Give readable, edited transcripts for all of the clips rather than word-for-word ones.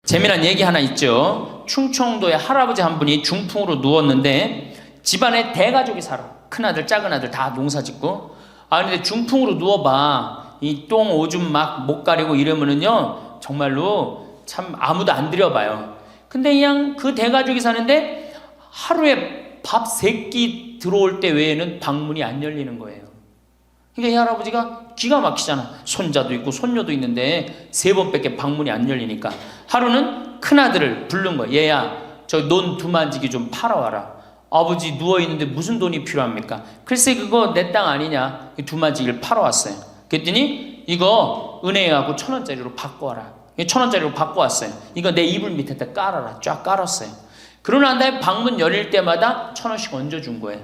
재미난 얘기 하나 있죠. 충청도에 할아버지 한 분이 중풍으로 누웠는데 집안에 대가족이 살아. 큰아들 작은아들 다 농사짓고. 근데 중풍으로 누워봐, 이 똥 오줌 막 못 가리고 이러면은요 정말로 참 아무도 안 들여봐요. 근데 그냥 그 대가족이 사는데 하루에 밥 3끼 들어올 때 외에는 방문이 안 열리는 거예요. 그러니까 이 할아버지가 기가 막히잖아. 손자도 있고 손녀도 있는데 3번밖에 방문이 안 열리니까 하루는 큰아들을 부른 거야. 얘야, 저 논 두만지기 좀 팔아와라. 아버지 누워있는데 무슨 돈이 필요합니까? 글쎄 그거 내 땅 아니냐. 두만지기를 팔아왔어요. 그랬더니 이거 은행에 가고 1,000원짜리로 바꿔와라. 1,000원짜리로 바꿔왔어요. 이거 내 이불 밑에다 깔아라. 쫙 깔았어요. 그러고 난 다음에 방문 열릴 때마다 1,000원씩 얹어준 거예요.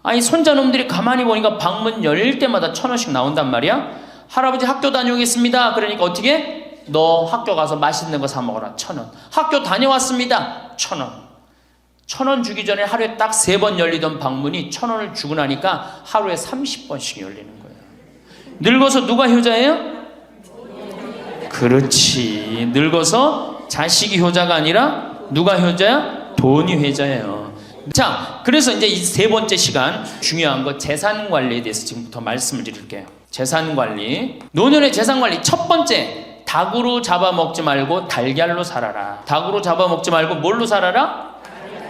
아니 손자놈들이 가만히 보니까 방문 열릴 때마다 1,000원씩 나온단 말이야. 할아버지 학교 다녀오겠습니다. 그러니까 어떻게? 너 학교 가서 맛있는 거 사 먹어라. 1,000원. 학교 다녀왔습니다. 1,000원. 1,000원 주기 전에 하루에 딱 3번 열리던 방문이 1,000원을 주고 나니까 하루에 30번씩 열리는 거예요. 늙어서 누가 효자예요? 그렇지. 늙어서 자식이 효자가 아니라 누가 효자야? 돈이 효자예요. 자, 그래서 이제 이 3번째 시간 중요한 거 재산 관리에 대해서 지금부터 말씀을 드릴게요. 재산 관리. 노년의 재산 관리 첫 번째, 닭으로 잡아먹지 말고 달걀로 살아라. 닭으로 잡아먹지 말고 뭘로 살아라?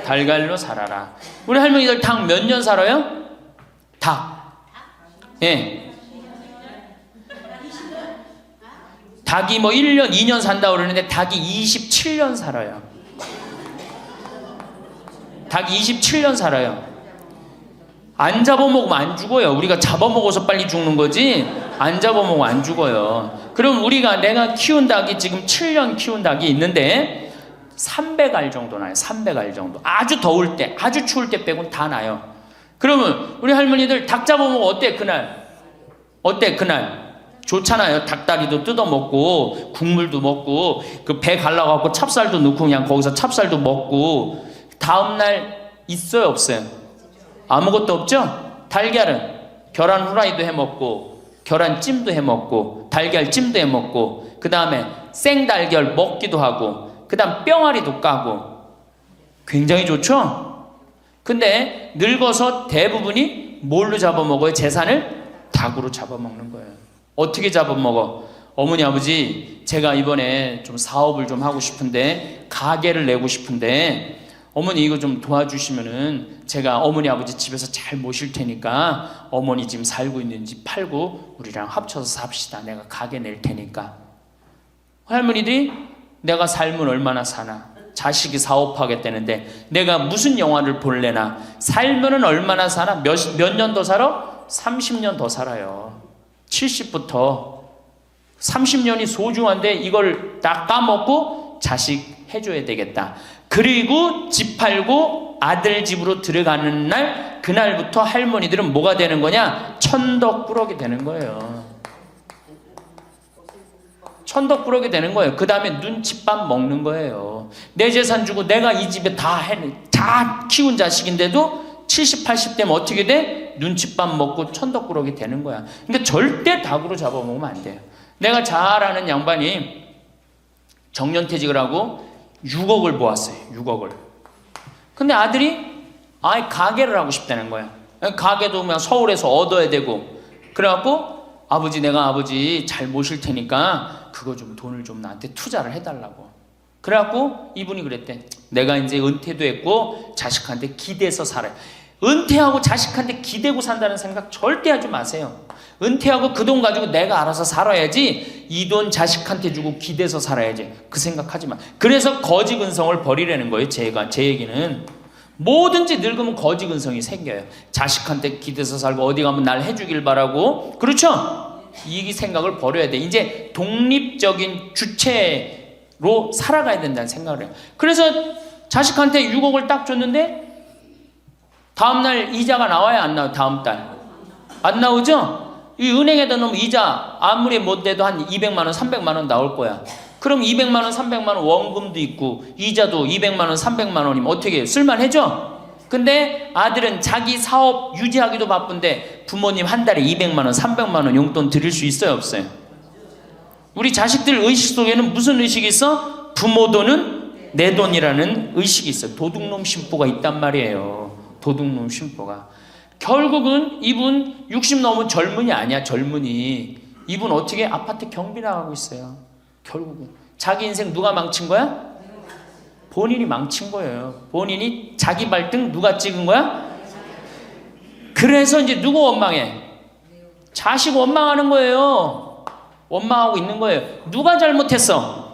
달걀로 살아라. 우리 할머니들 닭 몇 년 살아요? 닭. 예. 닭이 뭐 1년, 2년 산다고 그러는데 닭이 27년 살아요. 닭이 27년 살아요. 안 잡아먹으면 안 죽어요. 우리가 잡아먹어서 빨리 죽는 거지 안 잡아먹으면 안 죽어요. 그럼 내가 키운 닭이 지금 7년 키운 닭이 있는데 300알 정도 나요. 300알 정도. 아주 더울 때, 아주 추울 때 빼고는 다 나요. 그러면 우리 할머니들 닭 잡아먹으면 어때 그날? 어때 그날? 좋잖아요. 닭다리도 뜯어먹고 국물도 먹고 그 배 갈라갖고 찹쌀도 넣고 그냥 거기서 찹쌀도 먹고. 다음날 있어요 없어요? 아무것도 없죠? 달걀은 계란 후라이도 해먹고 계란찜도 해먹고 달걀찜도 해먹고 그 다음에 생달걀 먹기도 하고 그 다음 뿅아리도 까고 굉장히 좋죠? 근데 늙어서 대부분이 뭘로 잡아먹어요? 재산을? 닭으로 잡아먹는 거예요. 어떻게 잡아먹어? 어머니 아버지 제가 이번에 좀 사업을 좀 하고 싶은데 가게를 내고 싶은데 어머니 이거 좀 도와주시면은 제가 어머니 아버지 집에서 잘 모실 테니까 어머니 지금 살고 있는 집 팔고 우리랑 합쳐서 삽시다. 내가 가게 낼 테니까. 할머니들이 내가 살면 얼마나 사나? 자식이 사업하겠다는데 내가 무슨 영화를 볼래나? 살면은 얼마나 사나? 몇 년 더 살아? 30년 더 살아요. 70부터 30년이 소중한데 이걸 다 까먹고 자식 해줘야 되겠다. 그리고 집 팔고 아들 집으로 들어가는 날 그날부터 할머니들은 뭐가 되는 거냐? 천덕꾸러기 되는 거예요. 천덕꾸러기 되는 거예요. 그 다음에 눈칫밥 먹는 거예요. 내 재산 주고 내가 이 집에 다 키운 자식인데도 70, 80 되면 어떻게 돼? 눈칫밥 먹고 천덕꾸러기 되는 거야. 그러니까 절대 닭으로 잡아먹으면 안 돼요. 내가 잘 아는 양반이 정년퇴직을 하고 6억을 모았어요. 6억을. 근데 아들이 가게를 하고 싶다는 거야. 가게도 그냥 서울에서 얻어야 되고. 그래갖고 아버지 내가 아버지 잘 모실 테니까 그거 좀 돈을 좀 나한테 투자를 해달라고. 그래갖고 이분이 그랬대. 내가 이제 은퇴도 했고 자식한테 기대서 살아요. 은퇴하고 자식한테 기대고 산다는 생각 절대 하지 마세요. 은퇴하고 그 돈 가지고 내가 알아서 살아야지 이 돈 자식한테 주고 기대서 살아야지 그 생각하지 마. 그래서 거지근성을 버리라는 거예요. 제 얘기는 뭐든지 늙으면 거지근성이 생겨요. 자식한테 기대서 살고 어디 가면 날 해주길 바라고. 그렇죠? 이 생각을 버려야 돼. 이제 독립적인 주체로 살아가야 된다는 생각을 해요. 그래서 자식한테 6억을 딱 줬는데 다음날 이자가 나와야 안 나와요? 다음 달 안 나오죠? 이 은행에다 넣으면 이자 아무리 못 돼도 한 200만 원, 300만 원 나올 거야. 그럼 200만 원, 300만 원 원금도 있고 이자도 200만 원, 300만 원이면 어떻게 해요? 쓸만해져? 근데 아들은 자기 사업 유지하기도 바쁜데 부모님 한 달에 200만 원, 300만 원 용돈 드릴 수 있어요? 없어요? 우리 자식들 의식 속에는 무슨 의식이 있어? 부모 돈은 내 돈이라는 의식이 있어요. 도둑놈 심보가 있단 말이에요. 도둑놈 심보가. 결국은 이분 60 넘은 젊은이 아니야. 젊은이. 이분 어떻게 아파트 경비 나가고 있어요. 결국은 자기 인생 누가 망친 거야? 본인이 망친 거예요. 본인이 자기 발등 누가 찍은 거야? 그래서 이제 누구 원망해? 자식 원망하는 거예요. 원망하고 있는 거예요. 누가 잘못했어?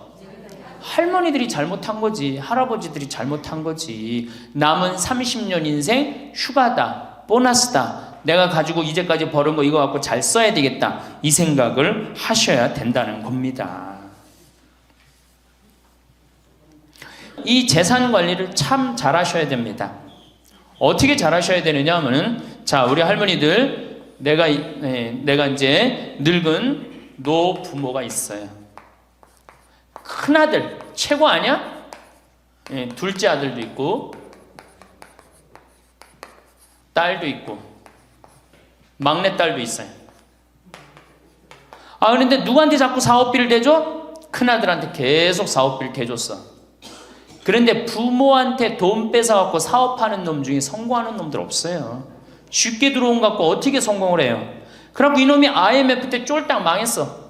할머니들이 잘못한 거지. 할아버지들이 잘못한 거지. 남은 30년 인생 휴가다. 보너스다. 내가 가지고 이제까지 벌은 거 이거 갖고 잘 써야 되겠다. 이 생각을 하셔야 된다는 겁니다. 이 재산 관리를 참 잘 하셔야 됩니다. 어떻게 잘 하셔야 되느냐 하면은, 자, 우리 할머니들, 내가 이제 늙은 노부모가 있어요. 큰아들, 최고 아니야? 둘째 아들도 있고, 딸도 있고, 막내딸도 있어요. 아, 그런데 누구한테 자꾸 사업비를 대줘? 큰아들한테 계속 사업비를 대줬어. 그런데 부모한테 돈 뺏어갖고 사업하는 놈 중에 성공하는 놈들 없어요. 쉽게 들어온 거 갖고 어떻게 성공을 해요? 그래갖고 이놈이 IMF 때 쫄딱 망했어.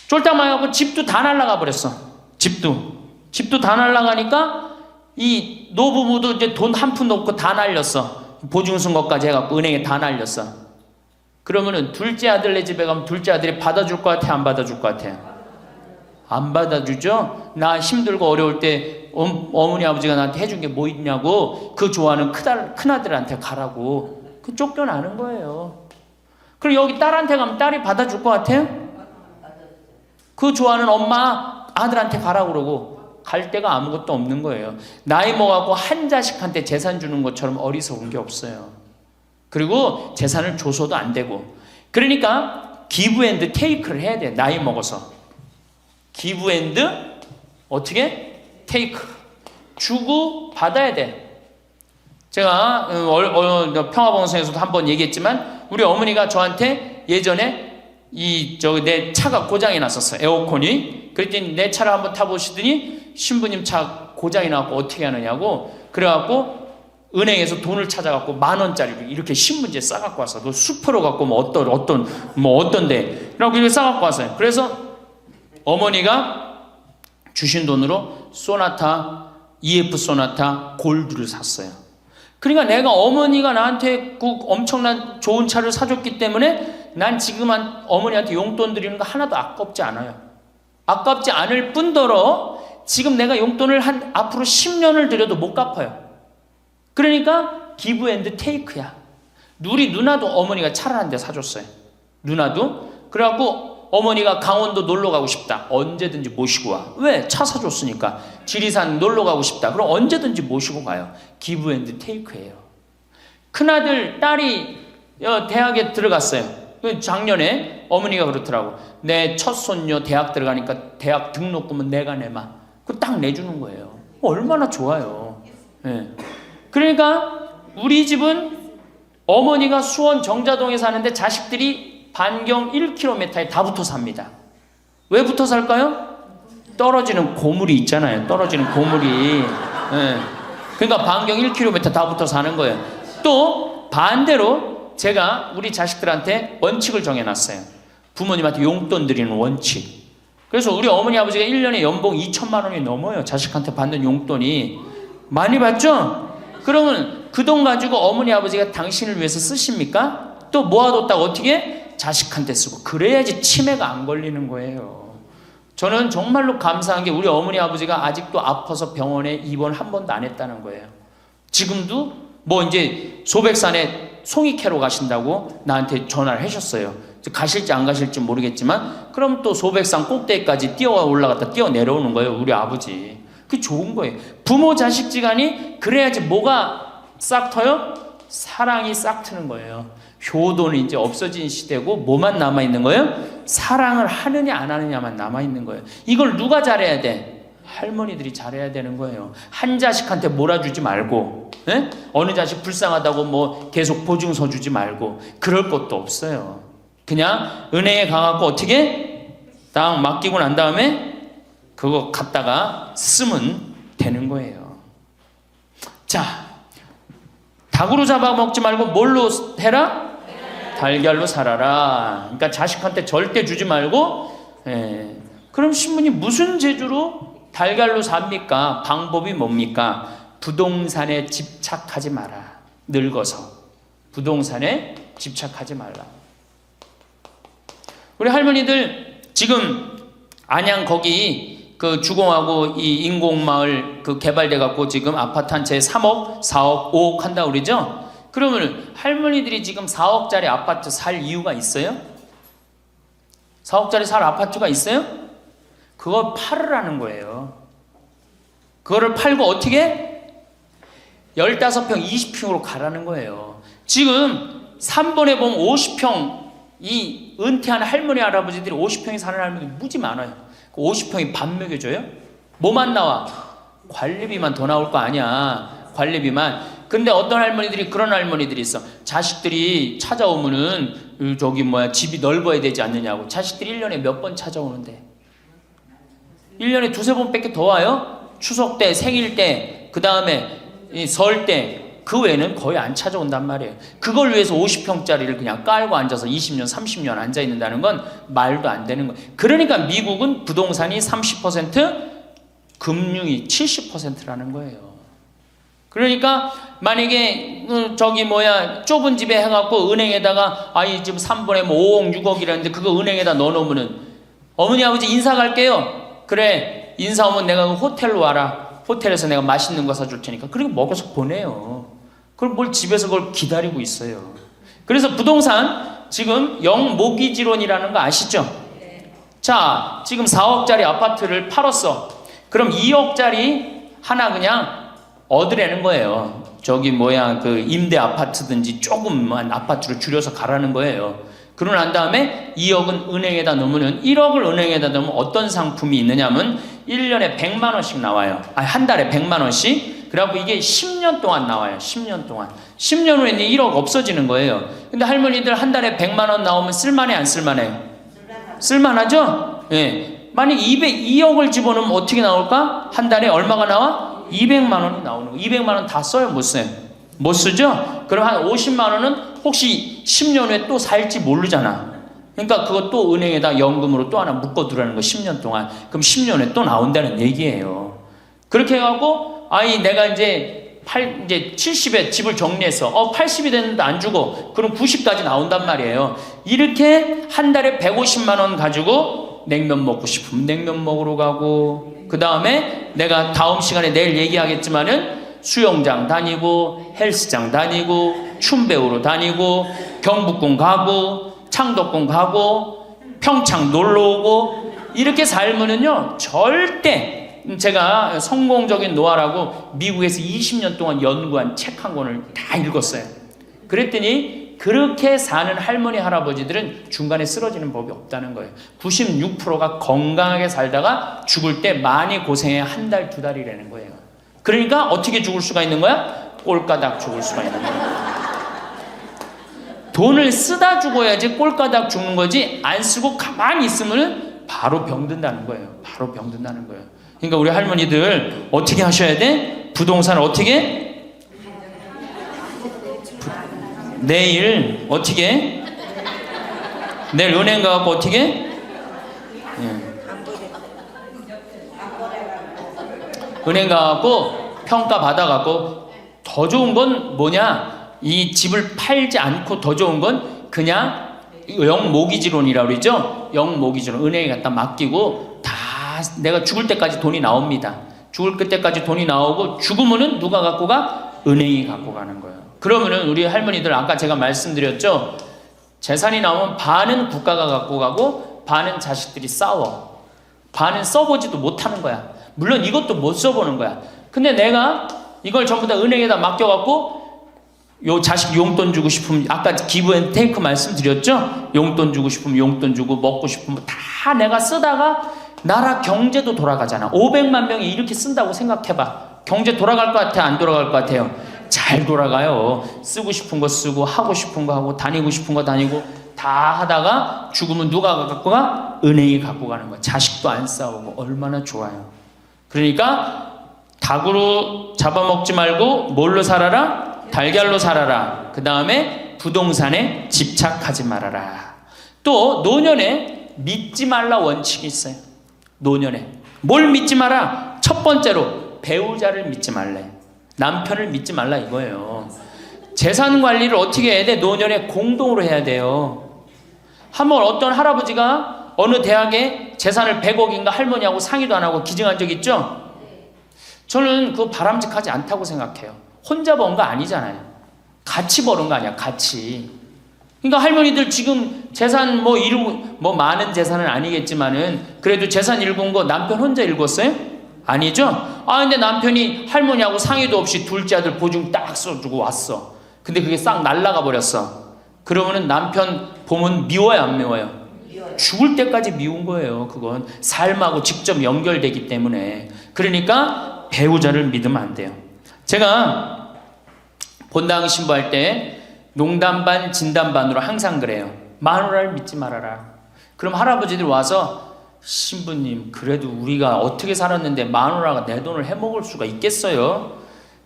쫄딱 망해갖고 집도 다 날라가 버렸어. 집도 다 날라가니까 이 노부부도 이제 돈 한 푼도 없고 다 날렸어. 보증선 것까지 해갖고 은행에 다 날렸어. 그러면은 둘째 아들네 집에 가면 둘째 아들이 받아줄 것 같아? 안 받아줄 것 같아? 안 받아주죠? 나 힘들고 어려울 때 어머니 아버지가 나한테 해준 게 뭐 있냐고 그 좋아하는 큰아들한테 가라고 그 쫓겨나는 거예요. 그리고 여기 딸한테 가면 딸이 받아줄 것 같아요? 그 좋아하는 엄마 아들한테 가라고 그러고 갈 데가 아무것도 없는 거예요. 나이 먹어갖고 한 자식한테 재산 주는 것처럼 어리석은 게 없어요. 그리고 재산을 줘서도 안 되고. 그러니까 기브 앤드 테이크를 해야 돼. 나이 먹어서. 기브 앤드 어떻게? 테이크. 주고 받아야 돼. 제가 평화방송에서도 한번 얘기했지만 우리 어머니가 저한테 예전에 내 차가 고장이 났었어요. 에어컨이. 그랬더니 내 차를 한번 타보시더니 신부님 차 고장이 나고 어떻게 하느냐고 그래갖고 은행에서 돈을 찾아갖고 10,000원짜리를 이렇게 신문지에 싸갖고 왔어. 너 수표로 갖고 어떤데. 그래갖고 이렇게 싸갖고 왔어요. 그래서 어머니가 주신 돈으로 소나타, EF 소나타 골드를 샀어요. 그러니까 내가 어머니가 나한테 그 엄청난 좋은 차를 사줬기 때문에 난 지금 어머니한테 용돈 드리는 거 하나도 아깝지 않아요. 아깝지 않을 뿐더러 지금 내가 용돈을 앞으로 10년을 드려도 못 갚아요. 그러니까 기브 앤드 테이크야. 우리 누나도 어머니가 차를 한 대 사줬어요. 누나도. 그래갖고 어머니가 강원도 놀러 가고 싶다. 언제든지 모시고 와. 왜? 차 사줬으니까. 지리산 놀러 가고 싶다. 그럼 언제든지 모시고 가요. 기브 앤드 테이크예요. 큰아들, 딸이 대학에 들어갔어요. 작년에 어머니가 그렇더라고. 내 첫 손녀 대학 들어가니까 대학 등록금은 내가 내마. 그거 딱 내주는 거예요. 얼마나 좋아요. 네. 그러니까 우리 집은 어머니가 수원 정자동에 사는데 자식들이 반경 1km에 다 붙어 삽니다. 왜 붙어 살까요? 떨어지는 고물이 있잖아요. 떨어지는 고물이. 네. 그러니까 반경 1km 다 붙어 사는 거예요. 또 반대로 제가 우리 자식들한테 원칙을 정해놨어요. 부모님한테 용돈 드리는 원칙. 그래서 우리 어머니 아버지가 1년에 연봉 2천만 원이 넘어요. 자식한테 받는 용돈이. 많이 받죠? 그러면 그 돈 가지고 어머니 아버지가 당신을 위해서 쓰십니까? 또 모아뒀다가 어떻게? 자식한테 쓰고. 그래야지 치매가 안 걸리는 거예요. 저는 정말로 감사한 게 우리 어머니 아버지가 아직도 아파서 병원에 입원 한 번도 안 했다는 거예요. 지금도 이제 소백산에 송이 캐러 가신다고 나한테 전화를 하셨어요. 가실지 안 가실지 모르겠지만 그럼 또 소백산 꼭대기까지 뛰어 올라갔다 뛰어 내려오는 거예요. 우리 아버지. 그게 좋은 거예요. 부모 자식 지간이 그래야지 뭐가 싹 터요? 사랑이 싹 트는 거예요. 효도는 이제 없어진 시대고 뭐만 남아있는 거예요? 사랑을 하느냐 안 하느냐만 남아있는 거예요. 이걸 누가 잘해야 돼? 할머니들이 잘해야 되는 거예요. 한 자식한테 몰아주지 말고 어느 자식 불쌍하다고 계속 보증서 주지 말고 그럴 것도 없어요. 그냥 은행에 가갖고 어떻게 딱 맡기고 난 다음에 그거 갖다가 쓰면 되는 거예요. 자, 닭으로 잡아먹지 말고 뭘로 해라? 달걀로 살아라. 그러니까 자식한테 절대 주지 말고. 그럼 신부님 무슨 재주로 달걀로 삽니까? 방법이 뭡니까? 부동산에 집착하지 마라. 늙어서 부동산에 집착하지 말라. 우리 할머니들 지금 안양 거기 그 주공하고 이 인공마을 그 개발돼 갖고 지금 아파트 한 채 3억, 4억, 5억 한다 그러죠? 그러면 할머니들이 지금 4억짜리 아파트 살 이유가 있어요? 4억짜리 살 아파트가 있어요? 그걸 팔으라는 거예요. 그거를 팔고 어떻게? 15평, 20평으로 가라는 거예요. 지금 3번에 보면 50평, 이 은퇴한 할머니, 할아버지들이 50평에 사는 할머니들이 무지 많아요. 50평이 밥 먹여줘요? 뭐만 나와? 관리비만 더 나올 거 아니야. 관리비만. 근데 어떤 할머니들이 그런 할머니들이 있어. 자식들이 찾아오면은 집이 넓어야 되지 않느냐고. 자식들이 1년에 몇 번 찾아오는데 1년에 두세 번밖에 더 와요? 추석 때, 생일 때, 그 다음에 설 때. 그 외에는 거의 안 찾아온단 말이에요. 그걸 위해서 50평짜리를 그냥 깔고 앉아서 20년, 30년 앉아있는다는 건 말도 안 되는 거예요. 그러니까 미국은 부동산이 30%, 금융이 70%라는 거예요. 그러니까 만약에 좁은 집에 해갖고 은행에다가 이 집 3번에 뭐 5억, 6억이라는데 그거 은행에다 넣어놓으면은 어머니, 아버지 인사 갈게요. 그래, 인사 오면 내가 호텔로 와라. 호텔에서 내가 맛있는 거 사줄 테니까. 그리고 먹어서 보내요. 그걸 뭘 집에서 그걸 기다리고 있어요. 그래서 부동산 지금 영모기지론이라는 거 아시죠? 자, 지금 4억짜리 아파트를 팔았어. 그럼 2억짜리 하나 그냥 얻으라는 거예요. 그 임대 아파트든지 조금만 아파트를 줄여서 가라는 거예요. 그러고 난 다음에 2억은 은행에다 넣으면 1억을 은행에다 넣으면 어떤 상품이 있느냐면 1년에 100만 원씩 나와요. 한 달에 100만 원씩. 그래갖고 이게 10년 동안 나와요. 10년 동안. 10년 후에는 1억 없어지는 거예요. 근데 할머니들 한 달에 100만 원 나오면 쓸만해, 안 쓸만해요? 쓸만하죠? 예. 만약 2억을 집어넣으면 어떻게 나올까? 한 달에 얼마가 나와? 200만 원이 나오는 거예요. 200만 원 다 써요? 못 써요? 못 쓰죠? 그럼 한 50만 원은 혹시 10년 후에 또 살지 모르잖아. 그러니까 그거 또 은행에다 연금으로 또 하나 묶어두라는 거 10년 동안. 그럼 10년 후에 또 나온다는 얘기예요. 그렇게 해갖고 내가 이제 70에 집을 정리해서 80이 됐는데 안 주고 그럼 90까지 나온단 말이에요. 이렇게 한 달에 150만 원 가지고 냉면 먹고 싶으면 냉면 먹으러 가고, 그 다음에 내가 다음 시간에 내일 얘기하겠지만은 수영장 다니고 헬스장 다니고 춤 배우러 다니고 경복궁 가고 창덕궁 가고 평창 놀러 오고 이렇게 살면은요 절대, 제가 성공적인 노화라고 미국에서 20년 동안 연구한 책 한 권을 다 읽었어요. 그랬더니 그렇게 사는 할머니 할아버지들은 중간에 쓰러지는 법이 없다는 거예요. 96%가 건강하게 살다가 죽을 때 많이 고생해 한 달, 두 달이라는 거예요. 그러니까 어떻게 죽을 수가 있는 거야? 꼴까닥 죽을 수가 있는 거야. 돈을 쓰다 죽어야지 꼴까닥 죽는 거지, 안 쓰고 가만히 있으면 바로 병든다는 거예요. 바로 병든다는 거예요. 그러니까 우리 할머니들 어떻게 하셔야 돼? 부동산 어떻게? 내일 어떻게? 내일 은행 가갖고 어떻게? 은행 가갖고 평가 받아갖고 더 좋은 건 뭐냐? 이 집을 팔지 않고 더 좋은 건 그냥 영모기지론이라고 그러죠? 영모기지론. 은행에 갖다 맡기고 다 내가 죽을 때까지 돈이 나옵니다. 죽을 때까지 돈이 나오고 죽으면은 누가 갖고 가? 은행이 갖고 가는 거예요. 그러면은 우리 할머니들 아까 제가 말씀드렸죠? 재산이 나오면 반은 국가가 갖고 가고 반은 자식들이 싸워. 반은 써보지도 못하는 거야. 물론 이것도 못 써보는 거야. 근데 내가 이걸 전부 다 은행에다 맡겨갖고 요 자식 용돈 주고 싶으면, 아까 기브 앤 테이크 말씀드렸죠? 용돈 주고 싶으면 용돈 주고 먹고 싶으면 다 내가 쓰다가 나라 경제도 돌아가잖아. 500만 명이 이렇게 쓴다고 생각해봐. 경제 돌아갈 것 같아? 안 돌아갈 것 같아요? 잘 돌아가요. 쓰고 싶은 거 쓰고 하고 싶은 거 하고 다니고 싶은 거 다니고 다 하다가 죽으면 누가 갖고 가? 은행이 갖고 가는 거야. 자식도 안 싸우고 얼마나 좋아요. 그러니까 닭으로 잡아먹지 말고 뭘로 살아라? 달걀로 살아라. 그 다음에 부동산에 집착하지 말아라. 또 노년에 믿지 말라 원칙이 있어요. 노년에 뭘 믿지 마라? 첫 번째로 배우자를 믿지 말래. 남편을 믿지 말라 이거예요. 재산 관리를 어떻게 해야 돼? 노년에 공동으로 해야 돼요. 한번 어떤 할아버지가 어느 대학에 재산을 100억인가 할머니하고 상의도 안 하고 기증한 적 있죠? 저는 그거 바람직하지 않다고 생각해요. 혼자 번 거 아니잖아요. 같이 버는 거 아니야, 같이. 그러니까 할머니들 지금 재산 많은 재산은 아니겠지만은 그래도 재산 읽은 거 남편 혼자 읽었어요? 아니죠? 근데 남편이 할머니하고 상의도 없이 둘째 아들 보증 딱 써주고 왔어. 근데 그게 싹 날라가 버렸어. 그러면은 남편 보면 미워요, 안 미워요? 죽을 때까지 미운 거예요. 그건 삶하고 직접 연결되기 때문에. 그러니까 배우자를 믿으면 안 돼요. 제가 본당 신부할 때 농담 반 진담 반으로 항상 그래요. 마누라를 믿지 말아라. 그럼 할아버지들 와서 신부님 그래도 우리가 어떻게 살았는데 마누라가 내 돈을 해먹을 수가 있겠어요?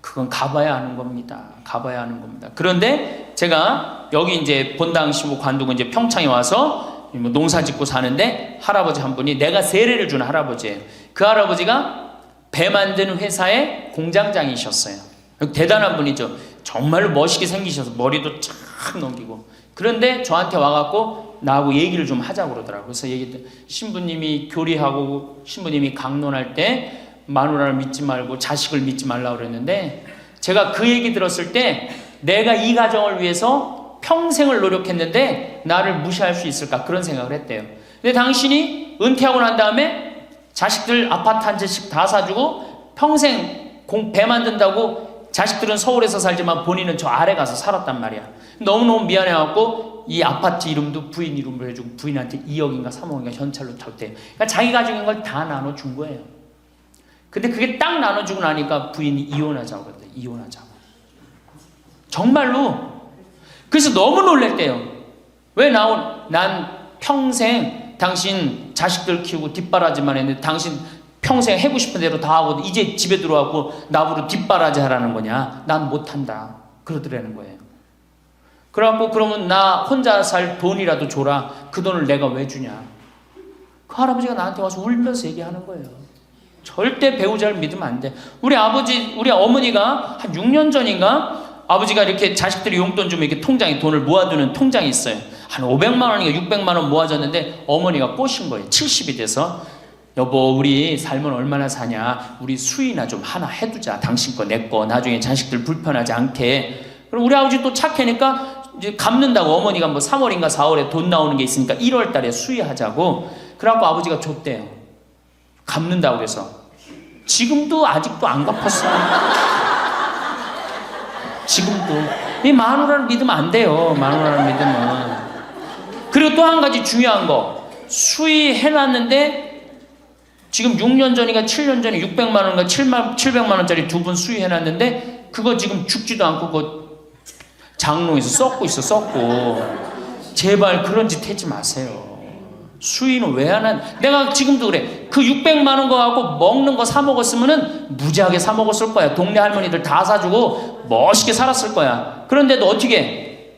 그건 가봐야 하는 겁니다. 가봐야 하는 겁니다. 그런데 제가 여기 이제 본당 신부 관두고 이제 평창에 와서 농사 짓고 사는데 할아버지 한 분이 내가 세례를 준 할아버지예요. 그 할아버지가 배 만드는 회사의 공장장이셨어요. 대단한 분이죠. 정말로 멋있게 생기셔서 머리도 쫙 넘기고. 그런데 저한테 와갖고 나하고 얘기를 좀 하자고 그러더라고요. 그래서 신부님이 교리하고 신부님이 강론할 때 마누라를 믿지 말고 자식을 믿지 말라고 그랬는데 제가 그 얘기 들었을 때 내가 이 가정을 위해서 평생을 노력했는데 나를 무시할 수 있을까 그런 생각을 했대요. 근데 당신이 은퇴하고 난 다음에 자식들 아파트 한 채씩 다 사주고 평생 배 만든다고 자식들은 서울에서 살지만 본인은 저 아래 가서 살았단 말이야. 너무너무 미안해갖고 이 아파트 이름도 부인 이름으로 해주고 부인한테 2억인가 3억인가 현찰로 줬대요. 그러니까 자기 가족인 걸 다 나눠준 거예요. 근데 그게 딱 나눠주고 나니까 부인이 이혼하자고 그랬대요. 이혼하자고. 정말로. 그래서 너무 놀랬대요. 왜 난 평생 당신 자식들 키우고 뒷바라지만 했는데 당신 평생 해고 싶은 대로 다 하고 이제 집에 들어와고 나보고 뒷바라지 하라는 거냐? 난 못한다. 그러더라는 거예요. 그래갖고 그러면 나 혼자 살 돈이라도 줘라. 그 돈을 내가 왜 주냐? 그 할아버지가 나한테 와서 울면서 얘기하는 거예요. 절대 배우자를 믿으면 안 돼. 우리 어머니가 한 6년 전인가 아버지가 이렇게 자식들이 용돈 주면 이렇게 통장에 돈을 모아두는 통장이 있어요. 한 500만 원인가 600만 원 모아졌는데 어머니가 꼬신 거예요. 70이 돼서 여보 우리 살면 얼마나 사냐, 우리 수의나 좀 하나 해두자. 당신 거 내 거 나중에 자식들 불편하지 않게. 그럼 우리 아버지 또 착하니까 이제 갚는다고 어머니가 뭐 3월인가 4월에 돈 나오는 게 있으니까 1월 달에 수의하자고 그래갖고 아버지가 줬대요. 갚는다고 그래서 지금도 아직도 안 갚았어요. 지금도. 이 마누라를 믿으면 안 돼요. 마누라를 믿으면. 그리고 또 한 가지 중요한 거, 수의해놨는데 지금 6년 전인가 7년 전에 600만 원인가 700만 원짜리 2분 수의해놨는데 그거 지금 죽지도 않고 그거 장롱에서 썩고 있어. 썩고. 제발 그런 짓 하지 마세요. 수의는 왜 안 한? 내가 지금도 그래. 그 600만 원 거 갖고 먹는 거 사 먹었으면은 무지하게 사 먹었을 거야. 동네 할머니들 다 사주고 멋있게 살았을 거야. 그런데도 어떻게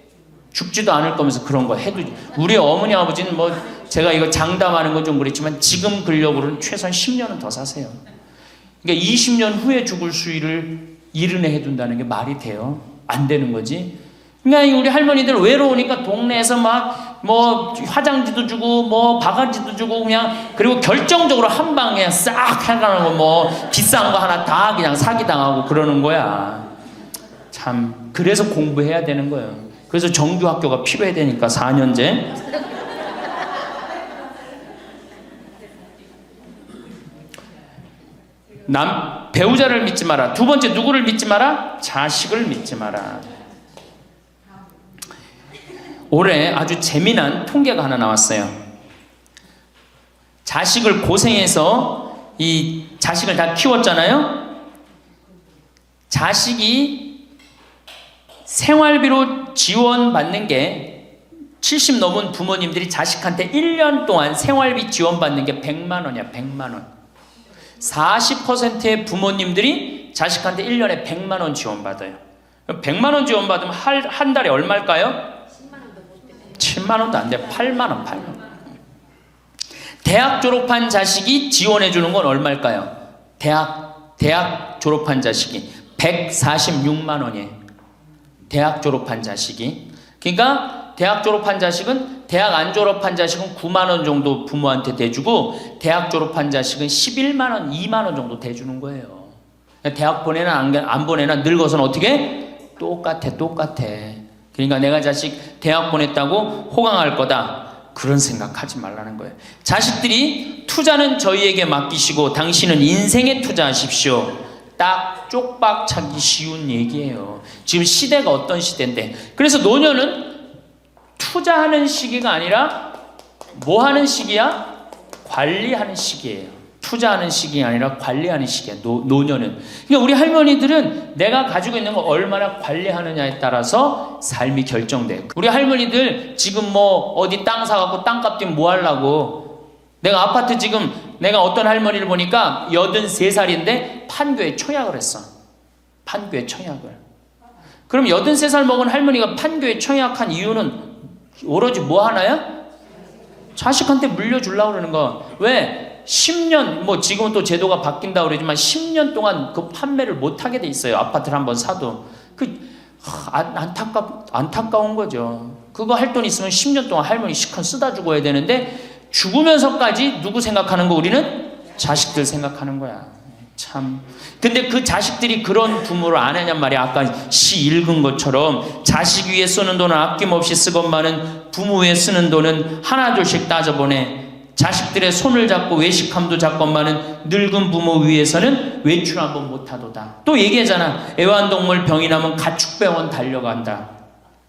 죽지도 않을 거면서 그런 거 해도. 우리 어머니 아버지는 뭐 제가 이거 장담하는 건 좀 그렇지만 지금 근력으로는 최소한 10년은 더 사세요. 그러니까 20년 후에 죽을 수의를 이른해 해둔다는 게 말이 돼요? 안 되는 거지. 그러니까 우리 할머니들 외로우니까 동네에서 막 뭐 화장지도 주고 뭐 바가지도 주고 그냥, 그리고 결정적으로 한 방에 그냥 싹 해가는 거 뭐 비싼 거 하나 다 그냥 사기당하고 그러는 거야. 참 그래서 공부해야 되는 거예요. 그래서 정규 학교가 필요해야 되니까 4년제. 배우자를 믿지 마라. 두 번째 누구를 믿지 마라? 자식을 믿지 마라. 올해 아주 재미난 통계가 하나 나왔어요. 자식을 고생해서 이 자식을 다 키웠잖아요. 자식이 생활비로 지원받는 게 70 넘은 부모님들이 자식한테 1년 동안 생활비 지원받는 게 100만 원이야. 100만 원. 40%의 부모님들이 자식한테 1년에 100만 원 지원받아요. 100만 원 지원받으면 한 달에 얼마일까요? 7만 원도 안 돼. 8만 원, 8만 원. 대학 졸업한 자식이 지원해 주는 건 얼마일까요? 대학 졸업한 자식이 146만 원이에요. 대학 졸업한 자식이. 그러니까 대학 졸업한 자식은, 대학 안 졸업한 자식은 9만 원 정도 부모한테 대주고, 대학 졸업한 자식은 11만 원, 2만 원 정도 대주는 거예요. 대학 보내나 안 보내나 늙어서는 어떻게? 똑같아. 그러니까 내가 자식 대학 보냈다고 호강할 거다, 그런 생각하지 말라는 거예요. 자식들이 투자는 저희에게 맡기시고 당신은 인생에 투자하십시오. 딱 쪽박 차기 쉬운 얘기예요. 지금 시대가 어떤 시대인데. 그래서 노년은 투자하는 시기가 아니라 뭐 하는 시기야? 관리하는 시기예요. 투자하는 시기가 아니라 관리하는 시기야. 노년은. 그러니까 우리 할머니들은 내가 가지고 있는 걸 얼마나 관리하느냐에 따라서 삶이 결정돼. 우리 할머니들 지금 뭐 어디 땅 사갖고 땅값 뛰면 뭐 하려고. 내가 아파트 지금, 내가 어떤 할머니를 보니까 83살인데 판교에 청약을 했어. 판교에 청약을. 그럼 83살 먹은 할머니가 판교에 청약한 이유는 오로지 뭐 하나야? 자식한테 물려주려고 그러는 거. 왜? 10년, 뭐 지금은 또 제도가 바뀐다고 그러지만 10년 동안 그 판매를 못하게 돼 있어요. 아파트를 한번 사도. 안타까운 거죠. 그거 할 돈 있으면 10년 동안 할머니 시큰 쓰다 죽어야 되는데, 죽으면서까지 누구 생각하는 거? 우리는 자식들 생각하는 거야. 참. 근데 그 자식들이 그런 부모를 안 하냔 말이야. 아까 시 읽은 것처럼 자식 위에 쓰는 돈은 아낌없이 쓰건만은 부모 위에 쓰는 돈은 하나둘씩 따져보내. 자식들의 손을 잡고 외식함도 잡건만은 늙은 부모 위해서는 외출 한번 못하도다. 또 얘기하잖아. 애완동물 병이 나면 가축병원 달려간다.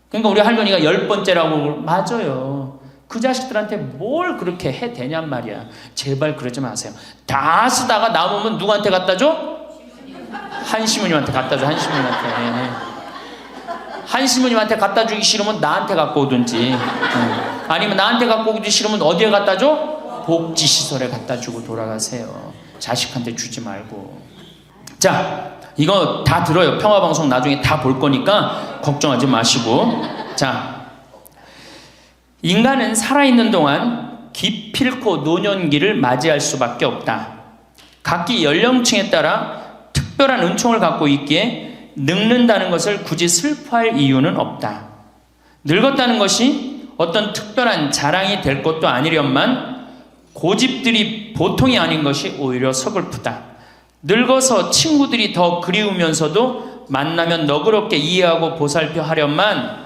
그러니까 우리 할머니가 10번째라고. 맞아요. 그 자식들한테 뭘 그렇게 해 대냔 말이야. 제발 그러지 마세요. 다 쓰다가 남으면 누구한테 갖다 줘? 한시모님한테 갖다 줘. 한시모님한테 갖다 주기 싫으면 나한테 갖고 오든지, 아니면 나한테 갖고 오기 싫으면 어디에 갖다 줘? 복지시설에 갖다 주고 돌아가세요. 자식한테 주지 말고. 자, 이거 다 들어요. 평화방송 나중에 다 볼 거니까 걱정하지 마시고. 자, 인간은 살아있는 동안 기필코 노년기를 맞이할 수밖에 없다. 각기 연령층에 따라 특별한 은총을 갖고 있기에 늙는다는 것을 굳이 슬퍼할 이유는 없다. 늙었다는 것이 어떤 특별한 자랑이 될 것도 아니련만 고집들이 보통이 아닌 것이 오히려 서글프다. 늙어서 친구들이 더 그리우면서도 만나면 너그럽게 이해하고 보살펴 하련만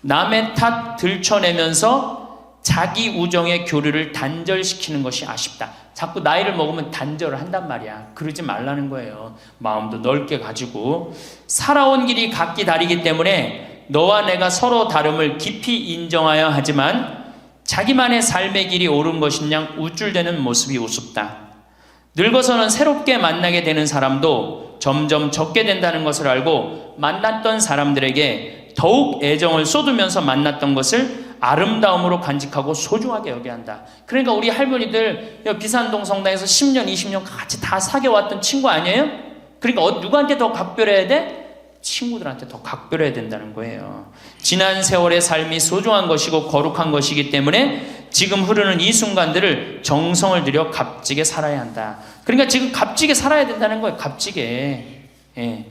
남의 탓 들춰내면서 자기 우정의 교류를 단절시키는 것이 아쉽다. 자꾸 나이를 먹으면 단절을 한단 말이야. 그러지 말라는 거예요. 마음도 넓게 가지고. 살아온 길이 각기 다르기 때문에 너와 내가 서로 다름을 깊이 인정하여야 하지만 자기만의 삶의 길이 옳은 것인양 우쭐대는 모습이 우습다. 늙어서는 새롭게 만나게 되는 사람도 점점 적게 된다는 것을 알고 만났던 사람들에게 더욱 애정을 쏟으면서 만났던 것을 아름다움으로 간직하고 소중하게 여겨야 한다. 그러니까 우리 할머니들 비산동 성당에서 10년, 20년 같이 다 사귀어왔던 친구 아니에요? 그러니까 누구한테 더 각별해야 돼? 친구들한테 더 각별해야 된다는 거예요. 지난 세월의 삶이 소중한 것이고 거룩한 것이기 때문에 지금 흐르는 이 순간들을 정성을 들여 값지게 살아야 한다. 그러니까 지금 값지게 살아야 된다는 거예요. 값지게. 예.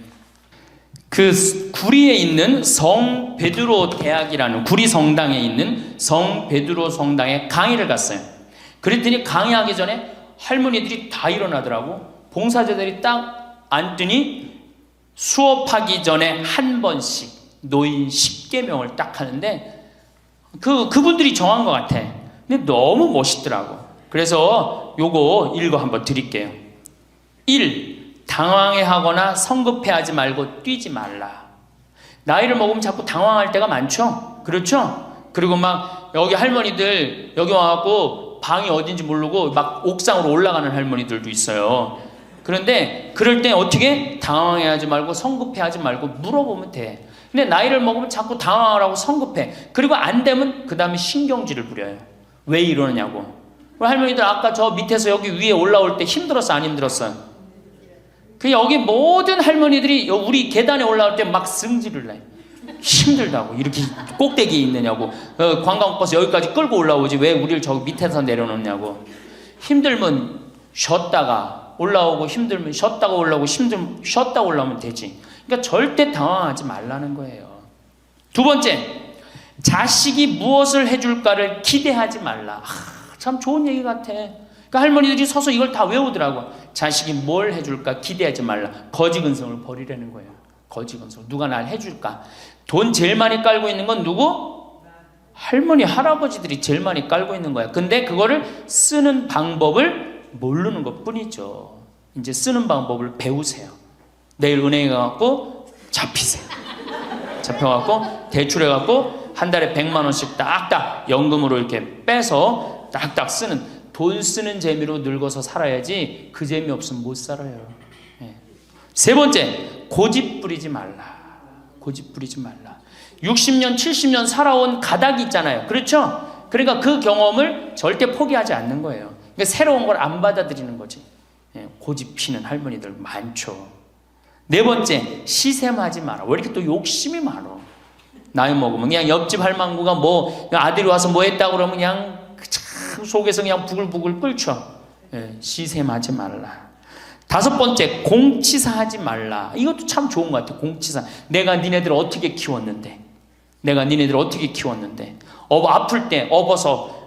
그 구리에 있는 성 베드로 대학이라는, 구리 성당에 있는 성 베드로 성당에 강의를 갔어요. 그랬더니 강의하기 전에 할머니들이 다 일어나더라고. 봉사자들이 딱 앉더니 수업하기 전에 한 번씩 노인 10계명을 딱 하는데 그분들이 정한 것 같아. 근데 너무 멋있더라고. 그래서 요거 읽어 한번 드릴게요. 1. 당황해하거나 성급해하지 말고 뛰지 말라. 나이를 먹으면 자꾸 당황할 때가 많죠. 그렇죠? 그리고 막 여기 할머니들 여기 와갖고 방이 어딘지 모르고 막 옥상으로 올라가는 할머니들도 있어요. 그런데 그럴 때 어떻게? 당황해하지 말고 성급해하지 말고 물어보면 돼. 근데 나이를 먹으면 자꾸 당황하라고 성급해. 그리고 안 되면 그 다음에 신경질을 부려요. 왜 이러느냐고. 할머니들 아까 저 밑에서 여기 위에 올라올 때 힘들었어 안 힘들었어요? 그 여기 모든 할머니들이 우리 계단에 올라올 때 막 승질을 내. 힘들다고. 이렇게 꼭대기에 있느냐고. 관광버스 여기까지 끌고 올라오지 왜 우리를 저기 밑에서 내려놓냐고. 힘들면 쉬었다가 올라오고 힘들면 쉬었다가 올라오고 힘들면 쉬었다 올라오면 되지. 그러니까 절대 당황하지 말라는 거예요. 두 번째, 자식이 무엇을 해줄까를 기대하지 말라. 참 좋은 얘기 같아. 그러니까 할머니들이 서서 이걸 다 외우더라고. 자식이 뭘 해줄까 기대하지 말라. 거지근성을 버리라는 거예요. 거지근성. 누가 날 해줄까. 돈 제일 많이 깔고 있는 건 누구? 할머니 할아버지들이 제일 많이 깔고 있는 거야. 근데 그거를 쓰는 방법을 모르는 것 뿐이죠. 이제 쓰는 방법을 배우세요. 내일 은행에 가갖고 잡히세요. 잡혀갖고 대출해갖고 한 달에 100만 원씩 딱딱 연금으로 이렇게 빼서 딱딱 쓰는, 돈 쓰는 재미로 늙어서 살아야지 그 재미 없으면 못 살아요. 세 번째, 고집 부리지 말라. 고집 부리지 말라. 60년 70년 살아온 가닥이 있잖아요. 그렇죠? 그러니까 그 경험을 절대 포기하지 않는 거예요. 그러니까 새로운 걸 안 받아들이는 거지. 고집 피는 할머니들 많죠. 네 번째, 시샘하지 마라. 왜 이렇게 또 욕심이 많어? 나이 먹으면 그냥 옆집 할망구가 뭐 아들이 와서 뭐 했다고 그러면 그냥 참 속에서 그냥 부글부글 끓죠. 시샘하지 말라. 다섯 번째, 공치사하지 말라. 이것도 참 좋은 것 같아. 공치사. 내가 니네들 어떻게 키웠는데, 내가 니네들 어떻게 키웠는데, 아플 때 업어서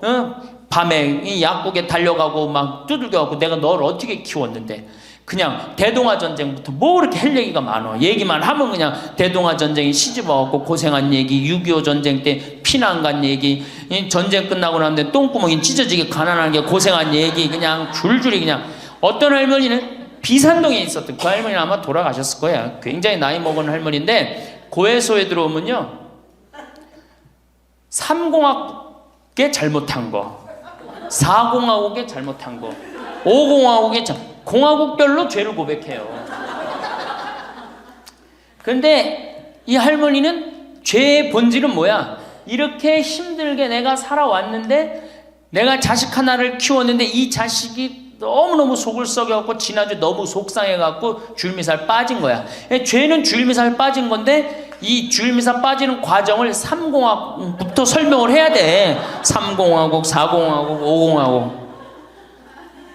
밤에 이 약국에 달려가고 막 두들겨가고 내가 너를 어떻게 키웠는데. 그냥 대동아 전쟁부터 뭐 이렇게 할 얘기가 많아. 얘기만 하면 그냥 대동아 전쟁이 시집와갖고 고생한 얘기, 6.25 전쟁 때 피난 간 얘기, 전쟁 끝나고 나는데 똥구멍이 찢어지게 가난하게 고생한 얘기, 그냥 줄줄이 그냥. 어떤 할머니는 비산동에 있었던 그 할머니는 아마 돌아가셨을 거야. 굉장히 나이 먹은 할머니인데 고해소에 들어오면요, 3공학에 잘못한 거, 4공학에 잘못한 거, 5공학에 공화국별로 죄를 고백해요. 그런데 이 할머니는 죄의 본질은 뭐야? 이렇게 힘들게 내가 살아왔는데, 내가 자식 하나를 키웠는데 이 자식이 너무너무 속을 썩여갖고 지난주 너무 속상해갖고 줄미살 빠진 거야. 죄는 줄미살 빠진 건데 이 줄미살 빠지는 과정을 3공화국부터 설명을 해야 돼. 3공화국, 4공화국, 5공화국.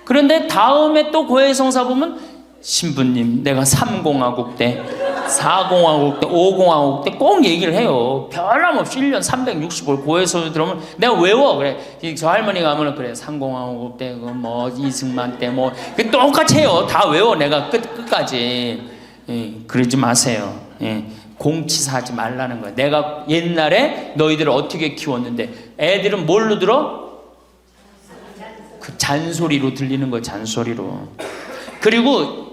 그런데 다음에 또 고해성사 보면 신부님 내가 3공화국 때 4공화국 때 5공화국 때 꼭 얘기를 해요. 변함없이 1년 365일 고해서 들어오면 내가 외워. 그래, 저 할머니가 하면은 그래 3공화국 때 뭐 이승만 때 뭐 똑같이 해요. 다 외워. 내가 끝까지. 그러지 마세요. 공치사하지 말라는 거야. 내가 옛날에 너희들을 어떻게 키웠는데. 애들은 뭘로 들어? 그 잔소리로 들리는 거예요. 잔소리로. 그리고